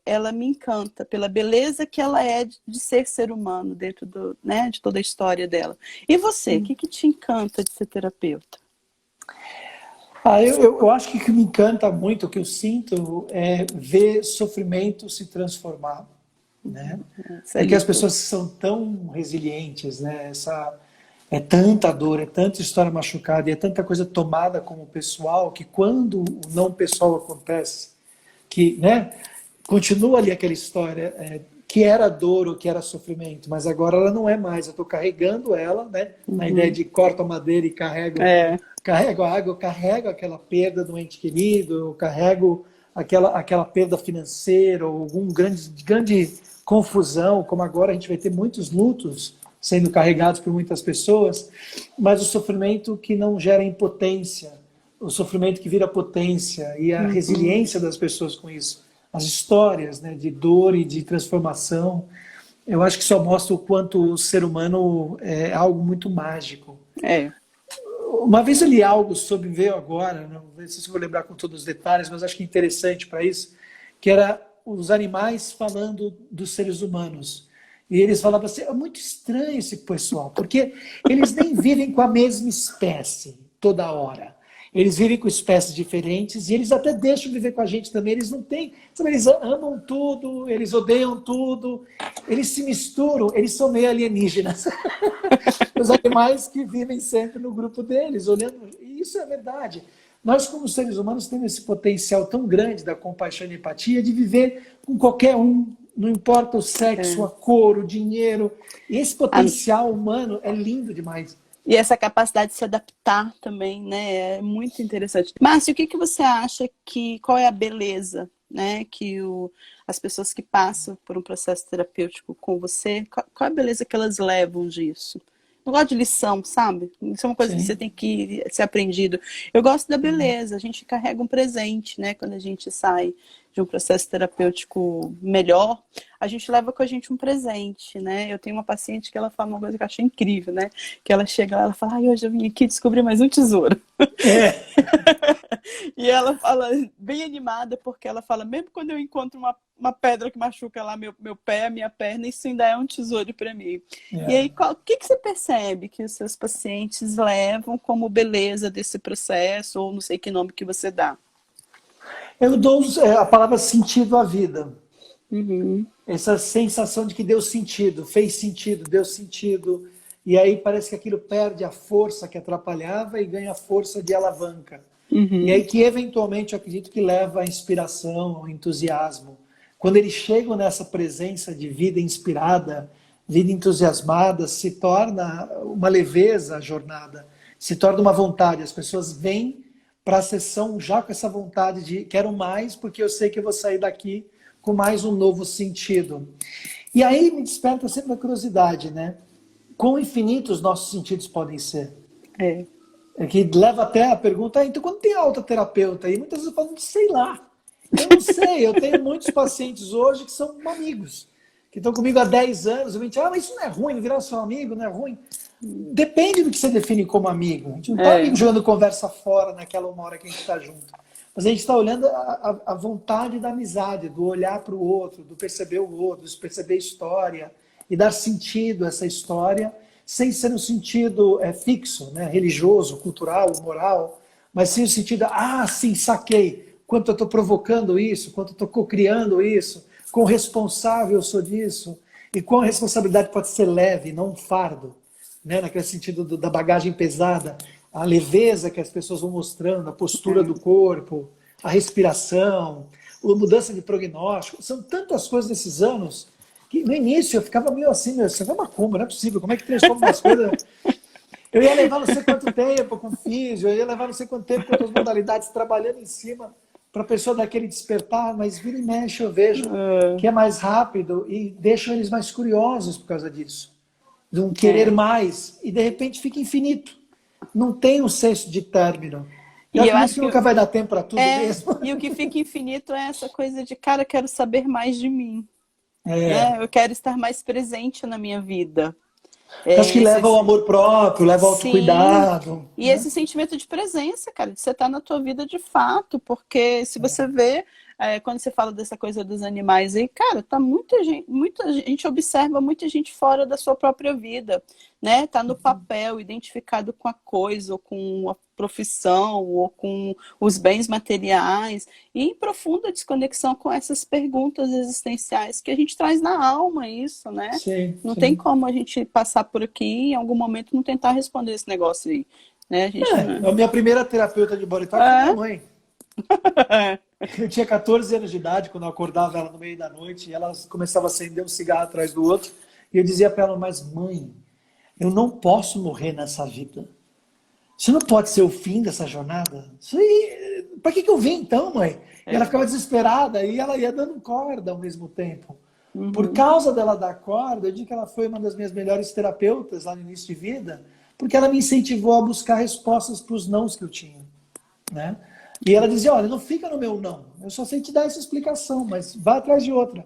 ela me encanta pela beleza que ela é de ser humano dentro de toda a história dela. E você, o que te encanta de ser terapeuta? Eu acho que o que me encanta muito, o que eu sinto, é ver sofrimento se transformar. Né? Porque as pessoas são tão resilientes, né? É tanta dor, é tanta história machucada, e é tanta coisa tomada como pessoal, que quando o não pessoal acontece, que, né, continua ali aquela história que era dor ou que era sofrimento, mas agora ela não é mais. Eu estou carregando ela, né? Na ideia de corto a madeira e carrego a água, eu carrego aquela perda do ente querido, eu carrego aquela perda financeira, ou algum grande confusão, como agora a gente vai ter muitos lutos sendo carregados por muitas pessoas, mas o sofrimento que não gera impotência, o sofrimento que vira potência e a resiliência das pessoas com isso, as histórias, né, de dor e de transformação, eu acho que só mostra o quanto o ser humano é algo muito mágico. É. Uma vez eu li algo sobre, veio agora, não sei se vou lembrar com todos os detalhes, mas acho que é interessante para isso, que era os animais falando dos seres humanos. E eles falavam assim, é muito estranho esse pessoal, porque eles nem vivem com a mesma espécie toda hora. Eles vivem com espécies diferentes e eles até deixam viver com a gente também. Eles não têm, sabe, eles amam tudo, eles odeiam tudo, eles se misturam, eles são meio alienígenas. Os animais que vivem sempre no grupo deles, olhando. E isso é verdade. Nós, como seres humanos, temos esse potencial tão grande da compaixão e empatia de viver com qualquer um, não importa o sexo, a cor, o dinheiro. E esse potencial humano é lindo demais. E essa capacidade de se adaptar também, né? É muito interessante. Márcio, o que que você acha qual é a beleza, né? Que as pessoas que passam por um processo terapêutico com você, qual é a beleza que elas levam disso? Não gosto de lição, sabe? Isso é uma coisa que você tem que ser aprendido. Eu gosto da beleza, a gente carrega um presente, né? Quando a gente sai de um processo terapêutico melhor, a gente leva com a gente um presente, né? Eu tenho uma paciente que ela fala uma coisa que eu achei incrível, né? Que ela chega lá, ela fala, ai, hoje eu vim aqui descobrir mais um tesouro. É. E ela fala, bem animada, porque ela fala, mesmo quando eu encontro uma pedra que machuca lá meu pé, a minha perna, isso ainda é um tesouro para mim. É. E aí, o que você percebe que os seus pacientes levam como beleza desse processo, ou não sei que nome que você dá? Eu dou a palavra sentido à vida. Uhum. Essa sensação de que deu sentido, fez sentido, deu sentido. E aí parece que aquilo perde a força que atrapalhava e ganha a força de alavanca. Uhum. E aí que eventualmente eu acredito que leva à inspiração, ao entusiasmo. Quando eles chegam nessa presença de vida inspirada, vida entusiasmada, se torna uma leveza a jornada, se torna uma vontade. As pessoas vêm para a sessão já com essa vontade de quero mais, porque eu sei que eu vou sair daqui com mais um novo sentido. E aí me desperta sempre a curiosidade, né? Quão infinitos nossos sentidos podem ser. É. Que leva até a pergunta, então quando tem autoterapeuta? E muitas vezes eu falo, sei lá. Eu não sei, eu tenho muitos pacientes hoje que são amigos, que estão comigo há 10 anos, eu me digo, mas isso não é ruim, virar seu amigo não é ruim. Depende do que você define como amigo. A gente não está amigo jogando conversa fora naquela uma hora que a gente está junto. Mas a gente está olhando a vontade da amizade, do olhar para o outro, do perceber o outro, do perceber a história e dar sentido a essa história, sem ser um sentido fixo, né, religioso, cultural, moral, mas sim o sentido, sim, saquei, quanto eu estou provocando isso, quanto eu estou co-criando isso, quão responsável eu sou disso, e quão a responsabilidade pode ser leve, não um fardo, né, naquele sentido da bagagem pesada, a leveza que as pessoas vão mostrando, a postura do corpo, a respiração, a mudança de prognóstico, são tantas coisas nesses anos que no início eu ficava meio assim, isso é uma macumba, não é possível, como é que transforma umas coisas? Eu ia levar não sei quanto tempo com físio, eu ia levar não sei quanto tempo com outras modalidades, trabalhando em cima para a pessoa daquele despertar, mas vira e mexe eu vejo que é mais rápido e deixam eles mais curiosos por causa disso, de um querer mais, e de repente fica infinito. Não tem um senso de término. E eu acho que nunca vai dar tempo para tudo mesmo. E o que fica infinito é essa coisa de, cara, quero saber mais de mim. Né? Eu quero estar mais presente na minha vida. Acho que leva ao amor próprio, leva ao autocuidado. E esse sentimento de presença, cara, de você estar na tua vida de fato, porque se você vê, quando você fala dessa coisa dos animais aí, cara, tá muita gente observa muita gente fora da sua própria vida, né? Tá no papel, identificado com a coisa, ou com a profissão, ou com os bens materiais, e em profunda desconexão com essas perguntas existenciais que a gente traz na alma, isso, né? Sim, não tem como a gente passar por aqui e em algum momento não tentar responder esse negócio aí. Né? A minha primeira terapeuta de body talk foi minha mãe. Eu tinha 14 anos de idade, quando eu acordava ela no meio da noite, e ela começava a acender um cigarro atrás do outro, e eu dizia para ela, mas mãe, eu não posso morrer nessa vida. Isso não pode ser o fim dessa jornada. Para que eu vim então, mãe? E ela ficava desesperada, e ela ia dando corda ao mesmo tempo. Por causa dela dar corda, eu digo que ela foi uma das minhas melhores terapeutas lá no início de vida, porque ela me incentivou a buscar respostas para os nãos que eu tinha. né? E ela dizia, olha, não fica no meu não, eu só sei te dar essa explicação, mas vá atrás de outra.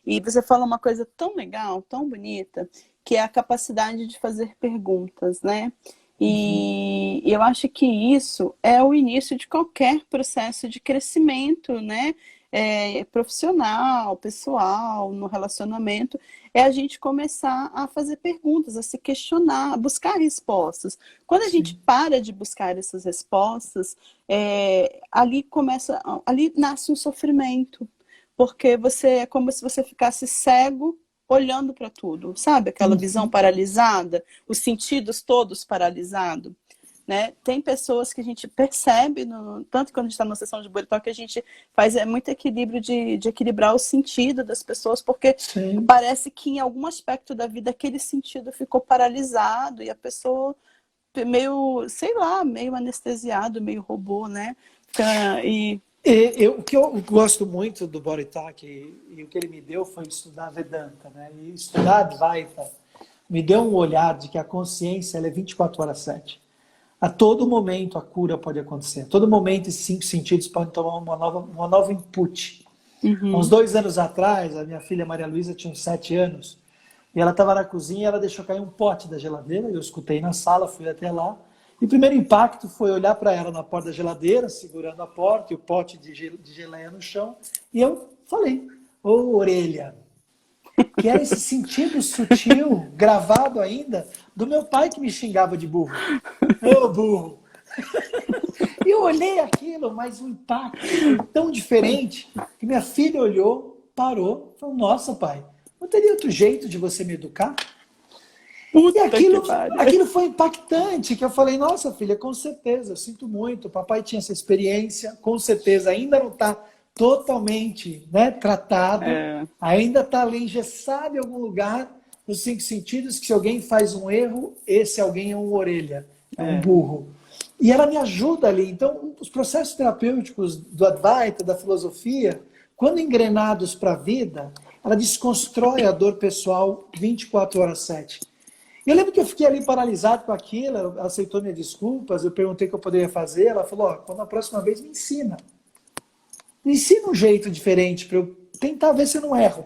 E você fala uma coisa tão legal, tão bonita, que é a capacidade de fazer perguntas, né? E eu acho que isso é o início de qualquer processo de crescimento, né? Profissional, pessoal, no relacionamento, é a gente começar a fazer perguntas, a se questionar, a buscar respostas. Quando a gente Sim. para de buscar essas respostas, ali nasce um sofrimento, porque é como se você ficasse cego olhando para tudo, sabe? Aquela visão Uhum. paralisada, os sentidos todos paralisados. Né? Tem pessoas que a gente percebe, tanto quando a gente está numa sessão de Body Talk, que a gente faz muito equilíbrio de equilibrar o sentido das pessoas, porque Sim. parece que em algum aspecto da vida aquele sentido ficou paralisado e a pessoa meio, sei lá, meio anestesiado, meio robô, né? E O que eu gosto muito do Boritak e o que ele me deu foi estudar Vedanta, né? E estudar Advaita me deu um olhar de que a consciência ela é 24 horas 7. A todo momento a cura pode acontecer. A todo momento esses 5 sentidos podem tomar uma nova input. Há uns 2 anos atrás, a minha filha Maria Luísa tinha uns 7 anos e ela estava na cozinha e ela deixou cair um pote da geladeira. Eu escutei na sala, fui até lá. E o primeiro impacto foi olhar para ela na porta da geladeira, segurando a porta e o pote de geleia no chão. E eu falei, ô orelha, que era esse sentido sutil, gravado ainda, do meu pai que me xingava de burro. Ô burro! E eu olhei aquilo, mas o impacto foi tão diferente que minha filha olhou, parou, falou, nossa pai, não teria outro jeito de você me educar? E puta que pariu. aquilo foi impactante, que eu falei, nossa filha, com certeza, eu sinto muito, o papai tinha essa experiência, com certeza, ainda não está totalmente, né, tratado, ainda está ali engessado em algum lugar, nos 5 sentidos, que se alguém faz um erro, esse alguém é um orelha, é um burro. E ela me ajuda ali. Então, os processos terapêuticos do Advaita, da filosofia, quando engrenados para a vida, ela desconstrói a dor pessoal 24 horas 7. Eu lembro que eu fiquei ali paralisado com aquilo, ela aceitou minhas desculpas, eu perguntei o que eu poderia fazer, ela falou, quando a próxima vez me ensina. Me ensina um jeito diferente para eu tentar ver se eu não erro.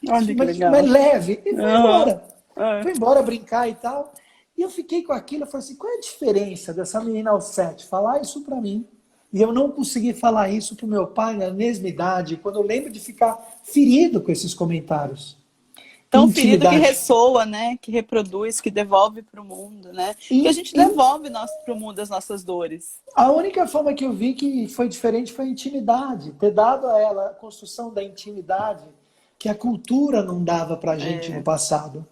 Olha que Mas legal. leve. E foi embora. É. Foi embora brincar e tal. E eu fiquei com aquilo, eu falei assim, qual é a diferença dessa menina aos 7 falar isso para mim e eu não conseguir falar isso para o meu pai na mesma idade, quando eu lembro de ficar ferido com esses comentários. Tão ferido que Intimidade. ressoa, né? Que reproduz, que devolve para o mundo, né? Que a gente devolve para o mundo as nossas dores. A única forma que eu vi que foi diferente foi a intimidade. Ter dado a ela a construção da intimidade que a cultura não dava para a gente no passado.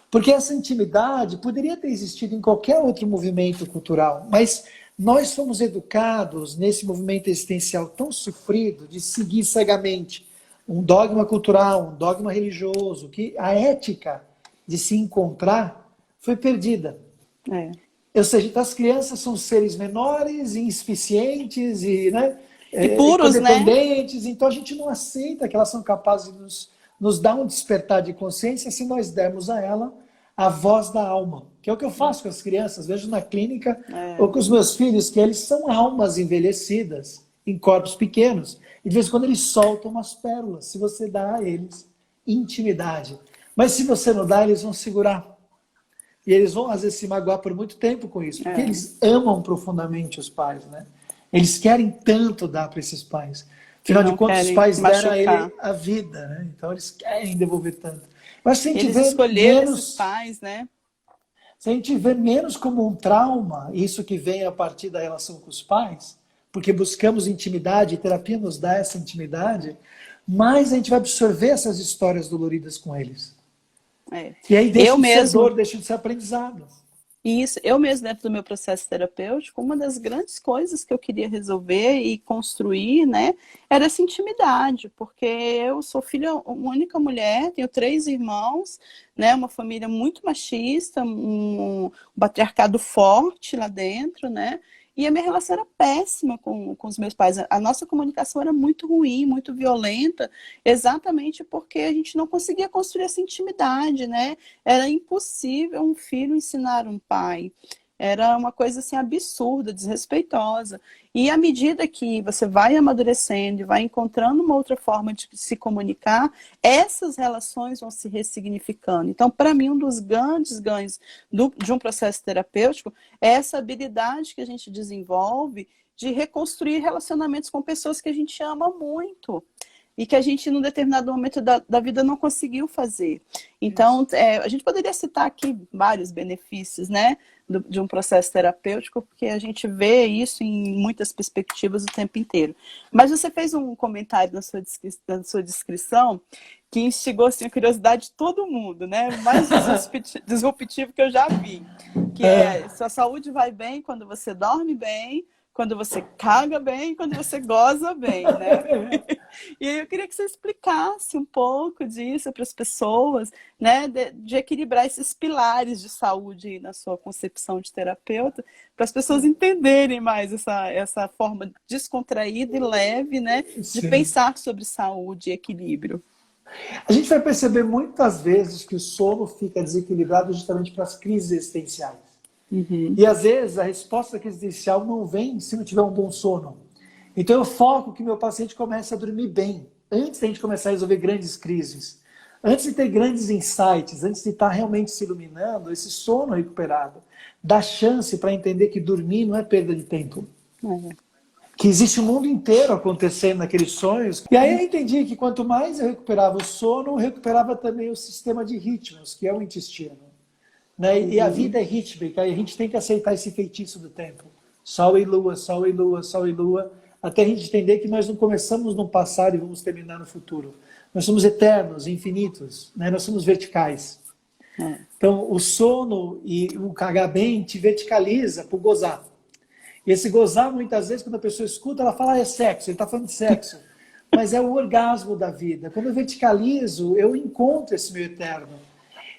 Porque essa intimidade poderia ter existido em qualquer outro movimento cultural, mas nós fomos educados nesse movimento existencial tão sofrido de seguir cegamente um dogma cultural, um dogma religioso, que a ética de se encontrar foi perdida. Ou seja, então as crianças são seres menores, insuficientes e, né, e puros, codependentes, né? Então a gente não aceita que elas são capazes de nos dar um despertar de consciência se nós dermos a ela a voz da alma. Que é o que eu faço com as crianças, vejo na clínica ou com os meus filhos, que eles são almas envelhecidas em corpos pequenos. E de vez em quando eles soltam umas pérolas, se você dá a eles intimidade. Mas se você não dá, eles vão segurar. E eles vão, às vezes, se magoar por muito tempo com isso, porque eles amam profundamente os pais, né? Eles querem tanto dar para esses pais. Afinal de contas, os pais deram a ele a vida, né? Então eles querem devolver tanto. Mas se a gente eles vê escolheram menos, esses pais, né? Se a gente vê menos como um trauma, isso que vem a partir da relação com os pais, porque buscamos intimidade, e terapia nos dá essa intimidade, mais a gente vai absorver essas histórias doloridas com eles. E aí deixa de ser dor, deixa de ser aprendizado. Isso, eu mesmo dentro do meu processo terapêutico, uma das grandes coisas que eu queria resolver e construir, né, era essa intimidade, porque eu sou filha única mulher, tenho 3 irmãos, né, uma família muito machista, um patriarcado forte lá dentro, né, e a minha relação era péssima com os meus pais. A nossa comunicação era muito ruim, muito violenta, exatamente porque a gente não conseguia construir essa intimidade, né? Era impossível um filho ensinar um pai. era uma coisa assim absurda, desrespeitosa. E à medida que você vai amadurecendo e vai encontrando uma outra forma de se comunicar, essas relações vão se ressignificando. Então, para mim, um dos grandes ganhos de um processo terapêutico é essa habilidade que a gente desenvolve de reconstruir relacionamentos com pessoas que a gente ama muito e que a gente, num determinado momento da vida, não conseguiu fazer. Então, a gente poderia citar aqui vários benefícios, né, de um processo terapêutico, porque a gente vê isso em muitas perspectivas o tempo inteiro. Mas você fez um comentário na sua descrição que instigou assim, a curiosidade de todo mundo, né? O mais disruptivo que eu já vi. Que sua saúde vai bem quando você dorme bem, quando você caga bem, quando você goza bem, né? E aí eu queria que você explicasse um pouco disso para as pessoas, né? De equilibrar esses pilares de saúde na sua concepção de terapeuta, para as pessoas entenderem mais essa forma descontraída e leve, né? De pensar sobre saúde e equilíbrio. A gente vai perceber muitas vezes que o sono fica desequilibrado justamente para as crises existenciais. Uhum. E às vezes a resposta da crise existencial não vem se não tiver um bom sono. Então eu foco que meu paciente comece a dormir bem, antes da gente começar a resolver grandes crises. Antes de ter grandes insights, antes de estar realmente se iluminando, esse sono recuperado dá chance para entender que dormir não é perda de tempo. Uhum. Que existe o mundo inteiro acontecendo naqueles sonhos. E aí eu entendi que quanto mais eu recuperava o sono, eu recuperava também o sistema de ritmos, que é o intestino. Né? E a vida é rítmica, e a gente tem que aceitar esse feitiço do tempo. Sol e lua, sol e lua, sol e lua, até a gente entender que nós não começamos no passado e vamos terminar no futuro. Nós somos eternos, infinitos, né? Nós somos verticais. Então, o sono e o cagar bem te verticaliza para gozar. E esse gozar, muitas vezes, quando a pessoa escuta, ela fala, é sexo, ele está falando de sexo. Mas é o orgasmo da vida. Quando eu verticalizo, eu encontro esse meu eterno.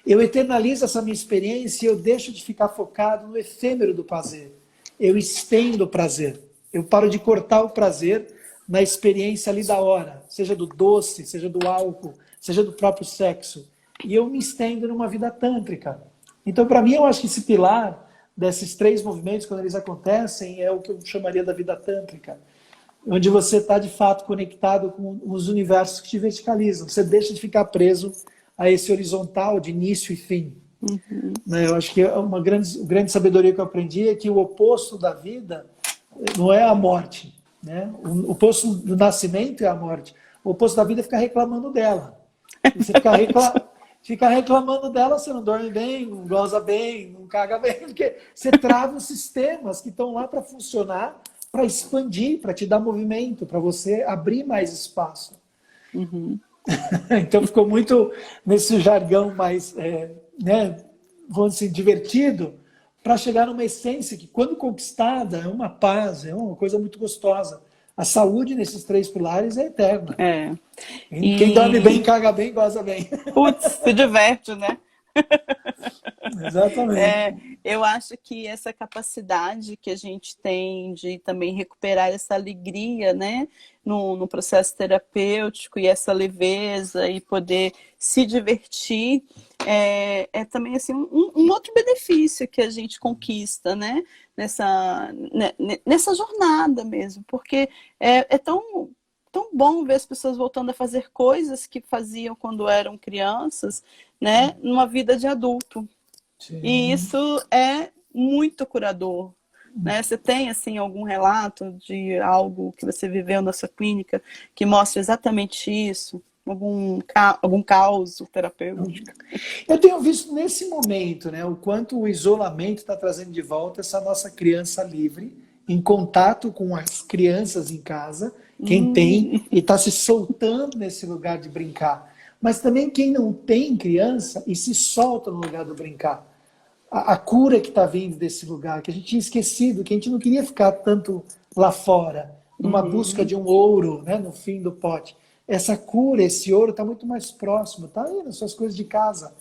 Eu eternalizo essa minha experiência e eu deixo de ficar focado no efêmero do prazer. Eu estendo o prazer. Eu paro de cortar o prazer na experiência ali da hora. Seja do doce, seja do álcool, seja do próprio sexo. E eu me estendo numa vida tântrica. Então, para mim, eu acho que esse pilar desses 3 movimentos, quando eles acontecem, é o que eu chamaria da vida tântrica. Onde você está, de fato, conectado com os universos que te verticalizam. Você deixa de ficar preso a esse horizontal de início e fim. Uhum. Eu acho que uma grande sabedoria que eu aprendi é que o oposto da vida não é a morte. Né? O oposto do nascimento é a morte. O oposto da vida é ficar reclamando dela. E você fica reclamando dela, você não dorme bem, não goza bem, não caga bem, porque você trava os sistemas que estão lá para funcionar, para expandir, para te dar movimento, para você abrir mais espaço. Uhum. Então ficou muito nesse jargão mais, né, vamos dizer, divertido, para chegar numa essência que, quando conquistada, é uma paz, é uma coisa muito gostosa. A saúde nesses 3 pilares é eterna. Quem dorme bem, caga bem, goza bem. Putz, se diverte, né? Exatamente. Eu acho que essa capacidade que a gente tem de também recuperar essa alegria, né, no processo terapêutico, e essa leveza e poder se divertir é também assim, um outro benefício que a gente conquista, né, nessa jornada mesmo, porque é tão bom ver as pessoas voltando a fazer coisas que faziam quando eram crianças, né, numa vida de adulto. Sim. E isso é muito curador. Né? Você tem assim, algum relato de algo que você viveu na sua clínica que mostra exatamente isso? Algum caos terapêutico? Eu tenho visto nesse momento, né, o quanto o isolamento está trazendo de volta essa nossa criança livre, em contato com as crianças em casa, quem tem, e está se soltando nesse lugar de brincar. Mas também quem não tem criança e se solta no lugar do brincar. A cura que está vindo desse lugar, que a gente tinha esquecido, que a gente não queria ficar tanto lá fora, numa busca de um ouro, né, no fim do pote. Essa cura, esse ouro está muito mais próximo, está aí nas suas coisas de casa,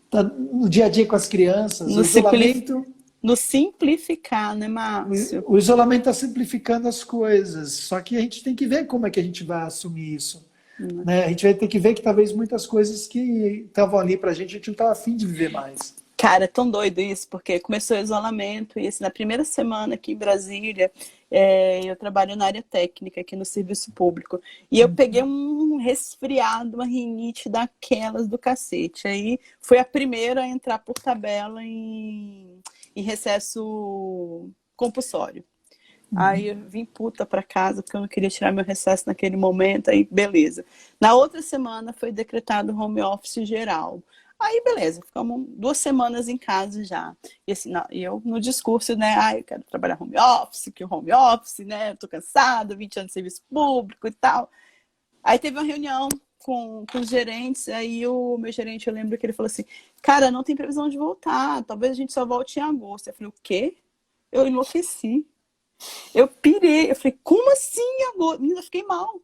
está no dia a dia com as crianças, o isolamento... No simplificar, né, Márcio? O isolamento está simplificando as coisas, só que a gente tem que ver como é que a gente vai assumir isso. Né? A gente vai ter que ver que talvez muitas coisas que estavam ali para a gente não estava afim de viver mais. Cara, é tão doido isso, porque começou o isolamento e assim, na primeira semana aqui em Brasília, eu trabalho na área técnica aqui no serviço público e eu peguei um resfriado, uma rinite daquelas do cacete. Aí foi a primeira a entrar por tabela em recesso compulsório. Aí eu vim puta pra casa porque eu não queria tirar meu recesso naquele momento, aí beleza. Na outra semana foi decretado home office geral. Aí beleza, ficamos 2 semanas em casa já. E assim, e eu no discurso, né, eu quero trabalhar home office, que o home office, né, eu tô cansada, 20 anos de serviço público e tal. Aí teve uma reunião com os gerentes, aí o meu gerente, eu lembro que ele falou assim, cara, não tem previsão de voltar, talvez a gente só volte em agosto. Eu falei, o quê? Eu enlouqueci. Eu pirei, eu falei, como assim agora? Menina, eu fiquei mal.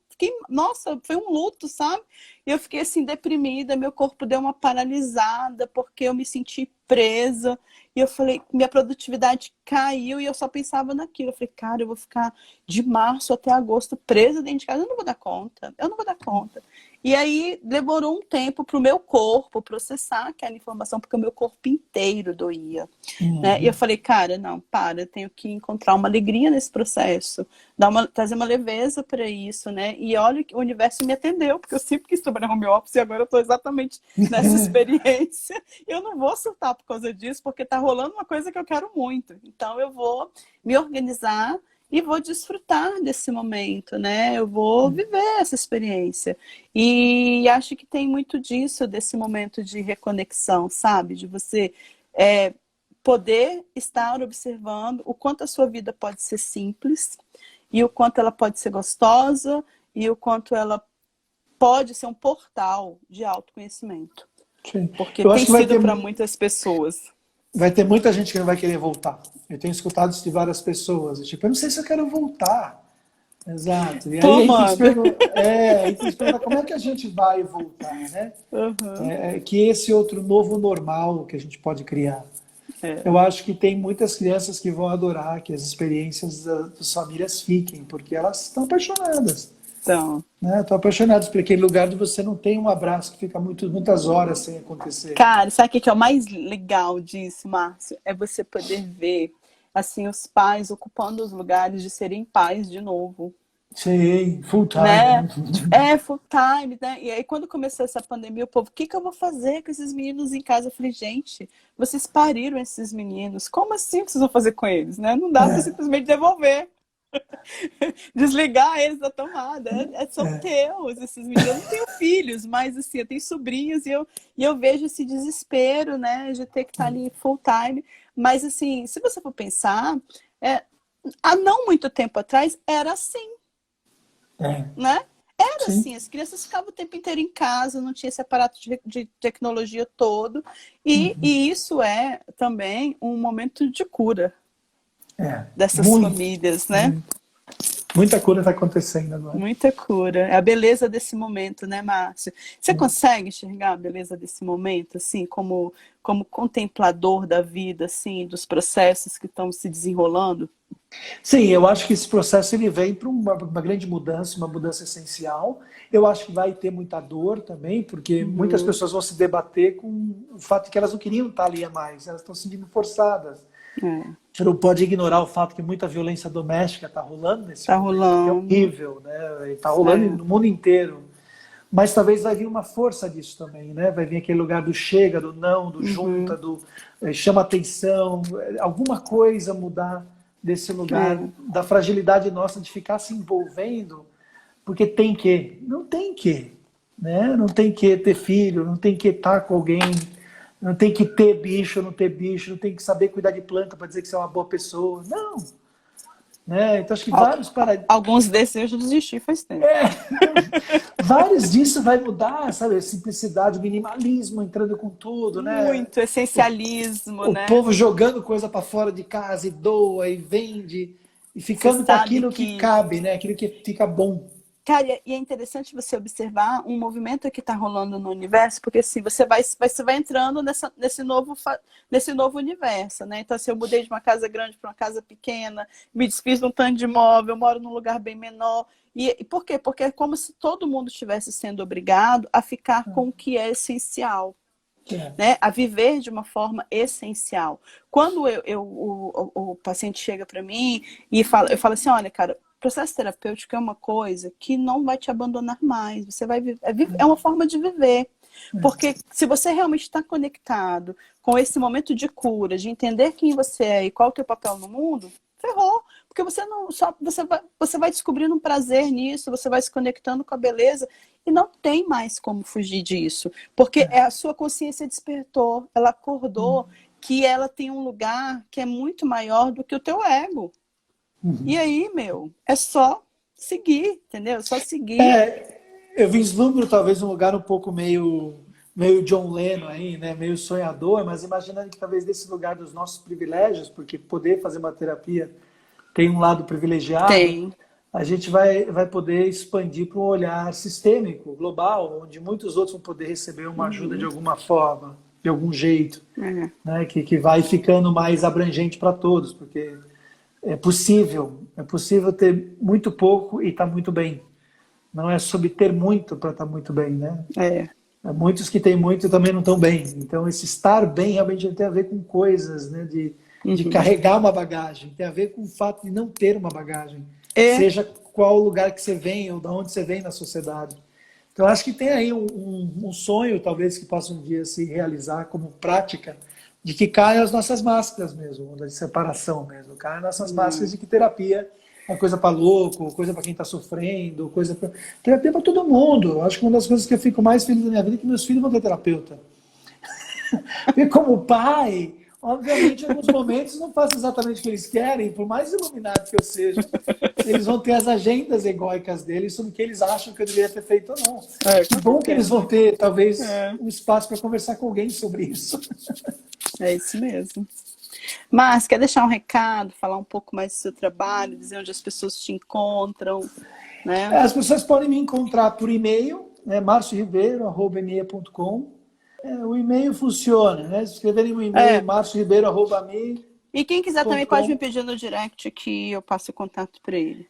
Nossa, foi um luto, sabe? E eu fiquei assim, deprimida, meu corpo deu uma paralisada, porque eu me senti presa. E eu falei, minha produtividade caiu e eu só pensava naquilo. Eu falei, cara, eu vou ficar de março até agosto presa dentro de casa. Eu não vou dar conta, eu não vou dar conta. E aí demorou um tempo para o meu corpo processar aquela informação, porque o meu corpo inteiro doía. Né? E eu falei, cara, não, eu tenho que encontrar uma alegria nesse processo, trazer uma leveza para isso, né? E olha que o universo me atendeu, porque eu sempre quis trabalhar home office e agora eu estou exatamente nessa experiência. Eu não vou surtar por causa disso, porque está rolando uma coisa que eu quero muito. Então eu vou me organizar e vou desfrutar desse momento, né? Eu vou viver essa experiência. E acho que tem muito disso, desse momento de reconexão, sabe? De você poder estar observando o quanto a sua vida pode ser simples e o quanto ela pode ser gostosa e o quanto ela pode ser um portal de autoconhecimento. Sim. Porque Eu tem acho que sido para muitas pessoas. vai ter muita gente que não vai querer voltar. Eu tenho escutado isso de várias pessoas. Tipo, eu não sei se eu quero voltar. Exato. E aí, Pô, tem que se mano. aí tem que se perguntar como é que a gente vai voltar, né? Uhum. Que esse outro novo normal que a gente pode criar. Eu acho que tem muitas crianças que vão adorar que as experiências das famílias fiquem, porque elas estão apaixonadas. Então, Né? Estão apaixonadas por aquele lugar de você não tem um abraço que fica muitas horas sem acontecer. cara, sabe o que é o mais legal disso, Márcio? É você poder ver assim os pais ocupando os lugares de serem pais de novo. Sim, full time, Né? né? Full time, né? E aí, quando começou essa pandemia, o povo, o que eu vou fazer com esses meninos em casa? Eu falei, gente, vocês pariram esses meninos. Como assim que vocês vão fazer com eles, né? Não dá para simplesmente devolver. Desligar eles da tomada. São teus, esses meninos. Eu não tenho filhos, mas assim, eu tenho sobrinhos e eu vejo esse desespero, né? De ter que estar ali full time. Mas assim, se você for pensar, há não muito tempo atrás, era assim. Né? Era Sim. assim, as crianças ficavam o tempo inteiro em casa, não tinha esse aparato de tecnologia todo, e isso é também um momento de cura dessas Muito, famílias, né? muita cura está acontecendo agora. Muita cura. É a beleza desse momento, né, Márcio? Você consegue enxergar a beleza desse momento, assim, como contemplador da vida, assim, dos processos que estão se desenrolando? Sim, eu acho que esse processo ele vem para uma grande mudança, uma mudança essencial. Eu acho que vai ter muita dor também, porque muitas pessoas vão se debater com o fato de que elas não queriam estar ali a mais, elas estão se sentindo forçadas. Você não pode ignorar o fato que muita violência doméstica está rolando nesse momento, que é horrível, né? Está rolando no mundo inteiro. Mas talvez vai vir uma força disso também, né? Vai vir aquele lugar do chega, do não, do junta, do chama atenção, alguma coisa mudar desse lugar, da fragilidade nossa de ficar se envolvendo, porque tem que. Não tem que, né? Não tem que ter filho, não tem que estar com alguém, não tem que ter bicho, não ter bicho, não tem que saber cuidar de planta para dizer que você é uma boa pessoa. Não. Né? Então, acho que vários paradigmas. Alguns desses eu já desisti faz tempo. Vários disso vai mudar, sabe? A simplicidade, o minimalismo entrando com tudo, né? Muito essencialismo, né? O povo jogando coisa para fora de casa e doa e vende e ficando com aquilo que cabe, né? Aquilo que fica bom. Cara, e é interessante você observar um movimento que está rolando no universo, porque assim, você vai entrando nesse novo universo, né? Então, assim, eu mudei de uma casa grande para uma casa pequena, me desfiz de um tanto de imóvel, eu moro num lugar bem menor. E por quê? Porque é como se todo mundo estivesse sendo obrigado a ficar com o que é essencial. né, a viver de uma forma essencial. Quando o paciente chega para mim e fala, eu falo assim, olha, cara, processo terapêutico é uma coisa que não vai te abandonar mais. Você vai é uma forma de viver. Porque se você realmente está conectado com esse momento de cura, de entender quem você é e qual é o teu papel no mundo, ferrou. Porque você não só você vai descobrindo um prazer nisso, você vai se conectando com a beleza e não tem mais como fugir disso. Porque a sua consciência despertou, ela acordou que ela tem um lugar que é muito maior do que o teu ego. E aí, meu, é só seguir, entendeu? É só seguir. Eu vislumbro talvez um lugar um pouco meio John Lennon aí, né? Meio sonhador, mas imaginando que talvez desse lugar dos nossos privilégios, porque poder fazer uma terapia tem um lado privilegiado, Tem. a gente vai poder expandir para um olhar sistêmico, global, onde muitos outros vão poder receber uma ajuda de alguma forma, de algum jeito, né? Que vai ficando mais abrangente para todos, porque é possível ter muito pouco e estar muito bem. Não é sobre ter muito para estar muito bem, né? Muitos que têm muito também não estão bem. Então, esse estar bem realmente tem a ver com coisas, né? De carregar uma bagagem, tem a ver com o fato de não ter uma bagagem, seja qual lugar que você vem ou de onde você vem na sociedade. Então, acho que tem aí um sonho, talvez, que possa um dia se realizar como prática, de que caiam as nossas máscaras mesmo, de separação mesmo, caiam as nossas máscaras de que terapia é coisa para louco, coisa para quem está sofrendo, terapia para todo mundo. Eu acho que uma das coisas que eu fico mais feliz da minha vida é que meus filhos vão ter terapeuta. E como pai, obviamente, em alguns momentos não faço exatamente o que eles querem, por mais iluminado que eu seja, eles vão ter as agendas egóicas deles sobre o que eles acham que eu deveria ter feito ou não. Que bom que eles vão ter, talvez, um espaço para conversar com alguém sobre isso. É isso mesmo. Mas quer deixar um recado, falar um pouco mais do seu trabalho, dizer onde as pessoas te encontram, né? As pessoas podem me encontrar por e-mail, né, marcioribeiro@me.com. O e-mail funciona, né? Se escreverem um e-mail, marcioribeiro@me.com. E quem quiser também pode me pedir no direct que eu passo o contato para ele.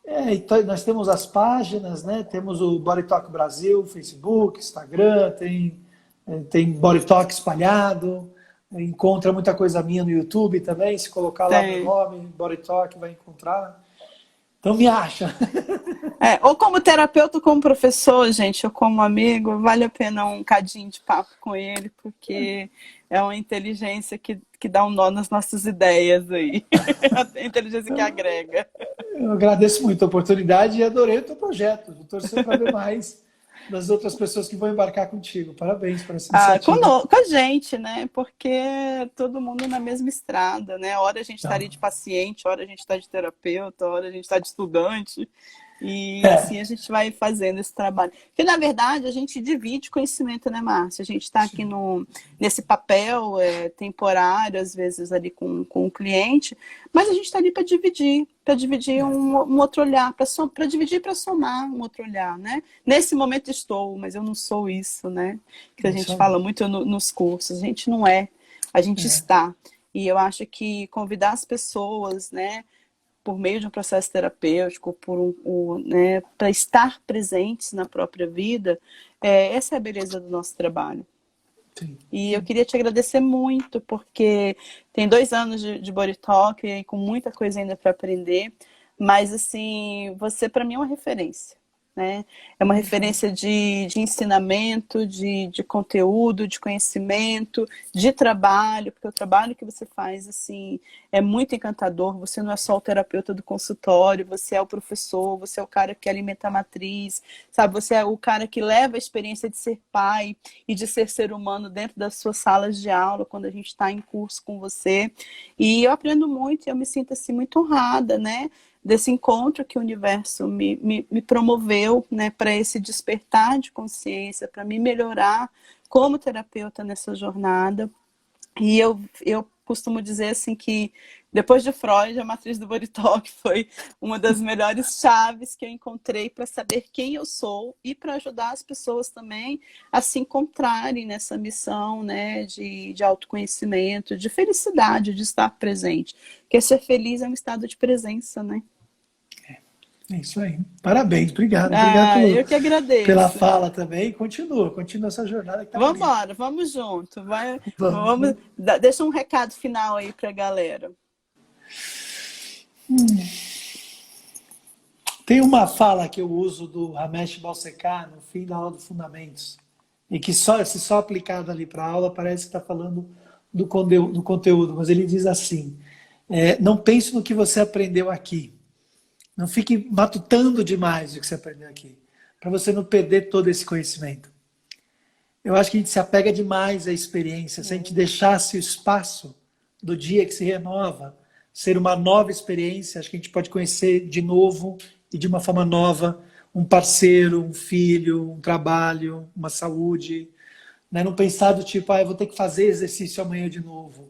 Então nós temos as páginas, né? Temos o Body Talk Brasil, Facebook, Instagram, tem Body Talk espalhado, encontra muita coisa minha no YouTube também, se colocar lá meu nome, Body Talk, vai encontrar. Então me acha. Ou como terapeuta, ou como professor, gente, ou como amigo, vale a pena um cadinho de papo com ele, porque é uma inteligência que dá um nó nas nossas ideias aí. A inteligência que agrega. Eu agradeço muito a oportunidade e adorei o teu projeto. Estou torcendo para ver mais das outras pessoas que vão embarcar contigo. Parabéns por essa iniciativa. Com a gente, né? Porque todo mundo na mesma estrada, né? Hora a gente está ali de paciente, hora a gente está de terapeuta, hora a gente está de estudante. E assim a gente vai fazendo esse trabalho. Porque, na verdade, a gente divide conhecimento, né, Márcia? A gente está aqui nesse papel temporário, às vezes, ali com o cliente, mas a gente está ali para dividir um outro olhar, para dividir e para somar um outro olhar, né? Nesse momento estou, mas eu não sou isso, né? Que a gente fala muito nos cursos. A gente não é, a gente está. E eu acho que convidar as pessoas, né, por meio de um processo terapêutico, né, para estar presentes na própria vida, essa é a beleza do nosso trabalho. Sim. E eu queria te agradecer muito, porque tem 2 anos de Body Talk e com muita coisa ainda para aprender, mas assim, você para mim é uma referência. Né? É uma referência de ensinamento, de conteúdo, de conhecimento, de trabalho, porque o trabalho que você faz assim é muito encantador. Você não é só o terapeuta do consultório, você é o professor, você é o cara que alimenta a matriz, sabe? Você é o cara que leva a experiência de ser pai e de ser humano dentro das suas salas de aula, quando a gente está em curso com você. E eu aprendo muito e eu me sinto assim muito honrada, né? Desse encontro que o universo me promoveu, né, para esse despertar de consciência, para me melhorar como terapeuta nessa jornada. E eu costumo dizer assim que depois de Freud, a matriz do Body Talk foi uma das melhores chaves que eu encontrei para saber quem eu sou e para ajudar as pessoas também a se encontrarem nessa missão, né, de autoconhecimento, de felicidade, de estar presente. Porque ser feliz é um estado de presença, né? É isso aí. Parabéns, obrigado. Obrigado Ah, eu que pela agradeço. fala também. Continua essa jornada que tá Vamos bonita. embora, vamos junto. Vamos. Deixa um recado final aí para a galera. Tem uma fala que eu uso do Ramesh Balsekar no fim da aula dos Fundamentos, e que se só aplicado ali para a aula parece que está falando do conteúdo, mas ele diz assim: não pense no que você aprendeu aqui, não fique matutando demais o que você aprendeu aqui, para você não perder todo esse conhecimento. Eu acho que a gente se apega demais à experiência. Se a gente deixasse o espaço do dia que se renova ser uma nova experiência, acho que a gente pode conhecer de novo e de uma forma nova um parceiro, um filho, um trabalho, uma saúde. Né? Não pensar do tipo, eu vou ter que fazer exercício amanhã de novo.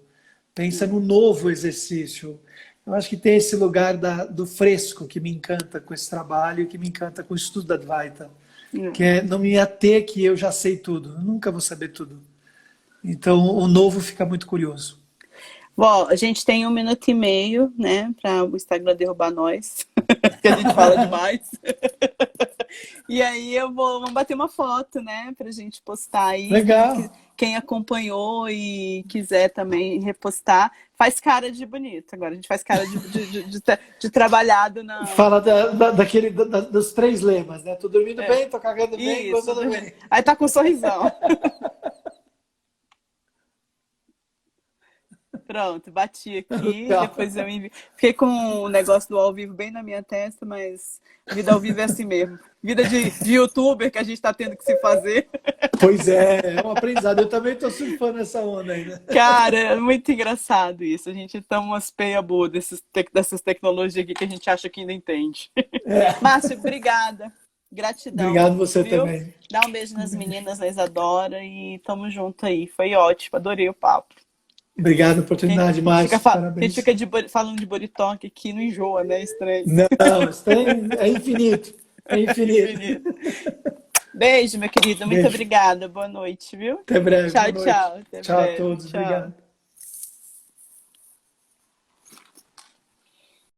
Pensa no novo exercício. Eu acho que tem esse lugar do fresco que me encanta com esse trabalho, que me encanta com o estudo da Advaita. Que é não me ater que eu já sei tudo. Eu nunca vou saber tudo. Então, o novo fica muito curioso. Bom, a gente tem 1 minuto e meio, né, para o Instagram derrubar nós, que a gente fala demais. E aí vamos bater uma foto, né, para a gente postar aí. Legal. Quem acompanhou e quiser também repostar, faz cara de bonito. Agora a gente faz cara de trabalhado na... Fala dos 3 lemas, né? Tô dormindo bem, tô cagando bem, gostando bem. Aí tá com um sorrisão. Pronto, bati aqui, depois eu envio. Fiquei com o negócio do ao vivo bem na minha testa, mas vida ao vivo é assim mesmo. Vida de youtuber que a gente está tendo que se fazer. Pois é um aprendizado. Eu também estou surfando essa onda ainda. Cara, é muito engraçado isso. A gente toma umas peia boa dessas tecnologias aqui que a gente acha que ainda entende. Márcio, obrigada. Gratidão. Obrigado você também. Dá um beijo nas meninas, na Isadora, e tamo junto aí. Foi ótimo, adorei o papo. Obrigado pela oportunidade, Márcio. Parabéns. A gente fica falando de Bodytalk aqui, não enjoa, né? Estranho. Não, estranho é infinito. É infinito. Beijo, meu querido. Muito obrigada. Boa noite, viu? Até breve. Tchau, tchau. Tchau a todos. Obrigado.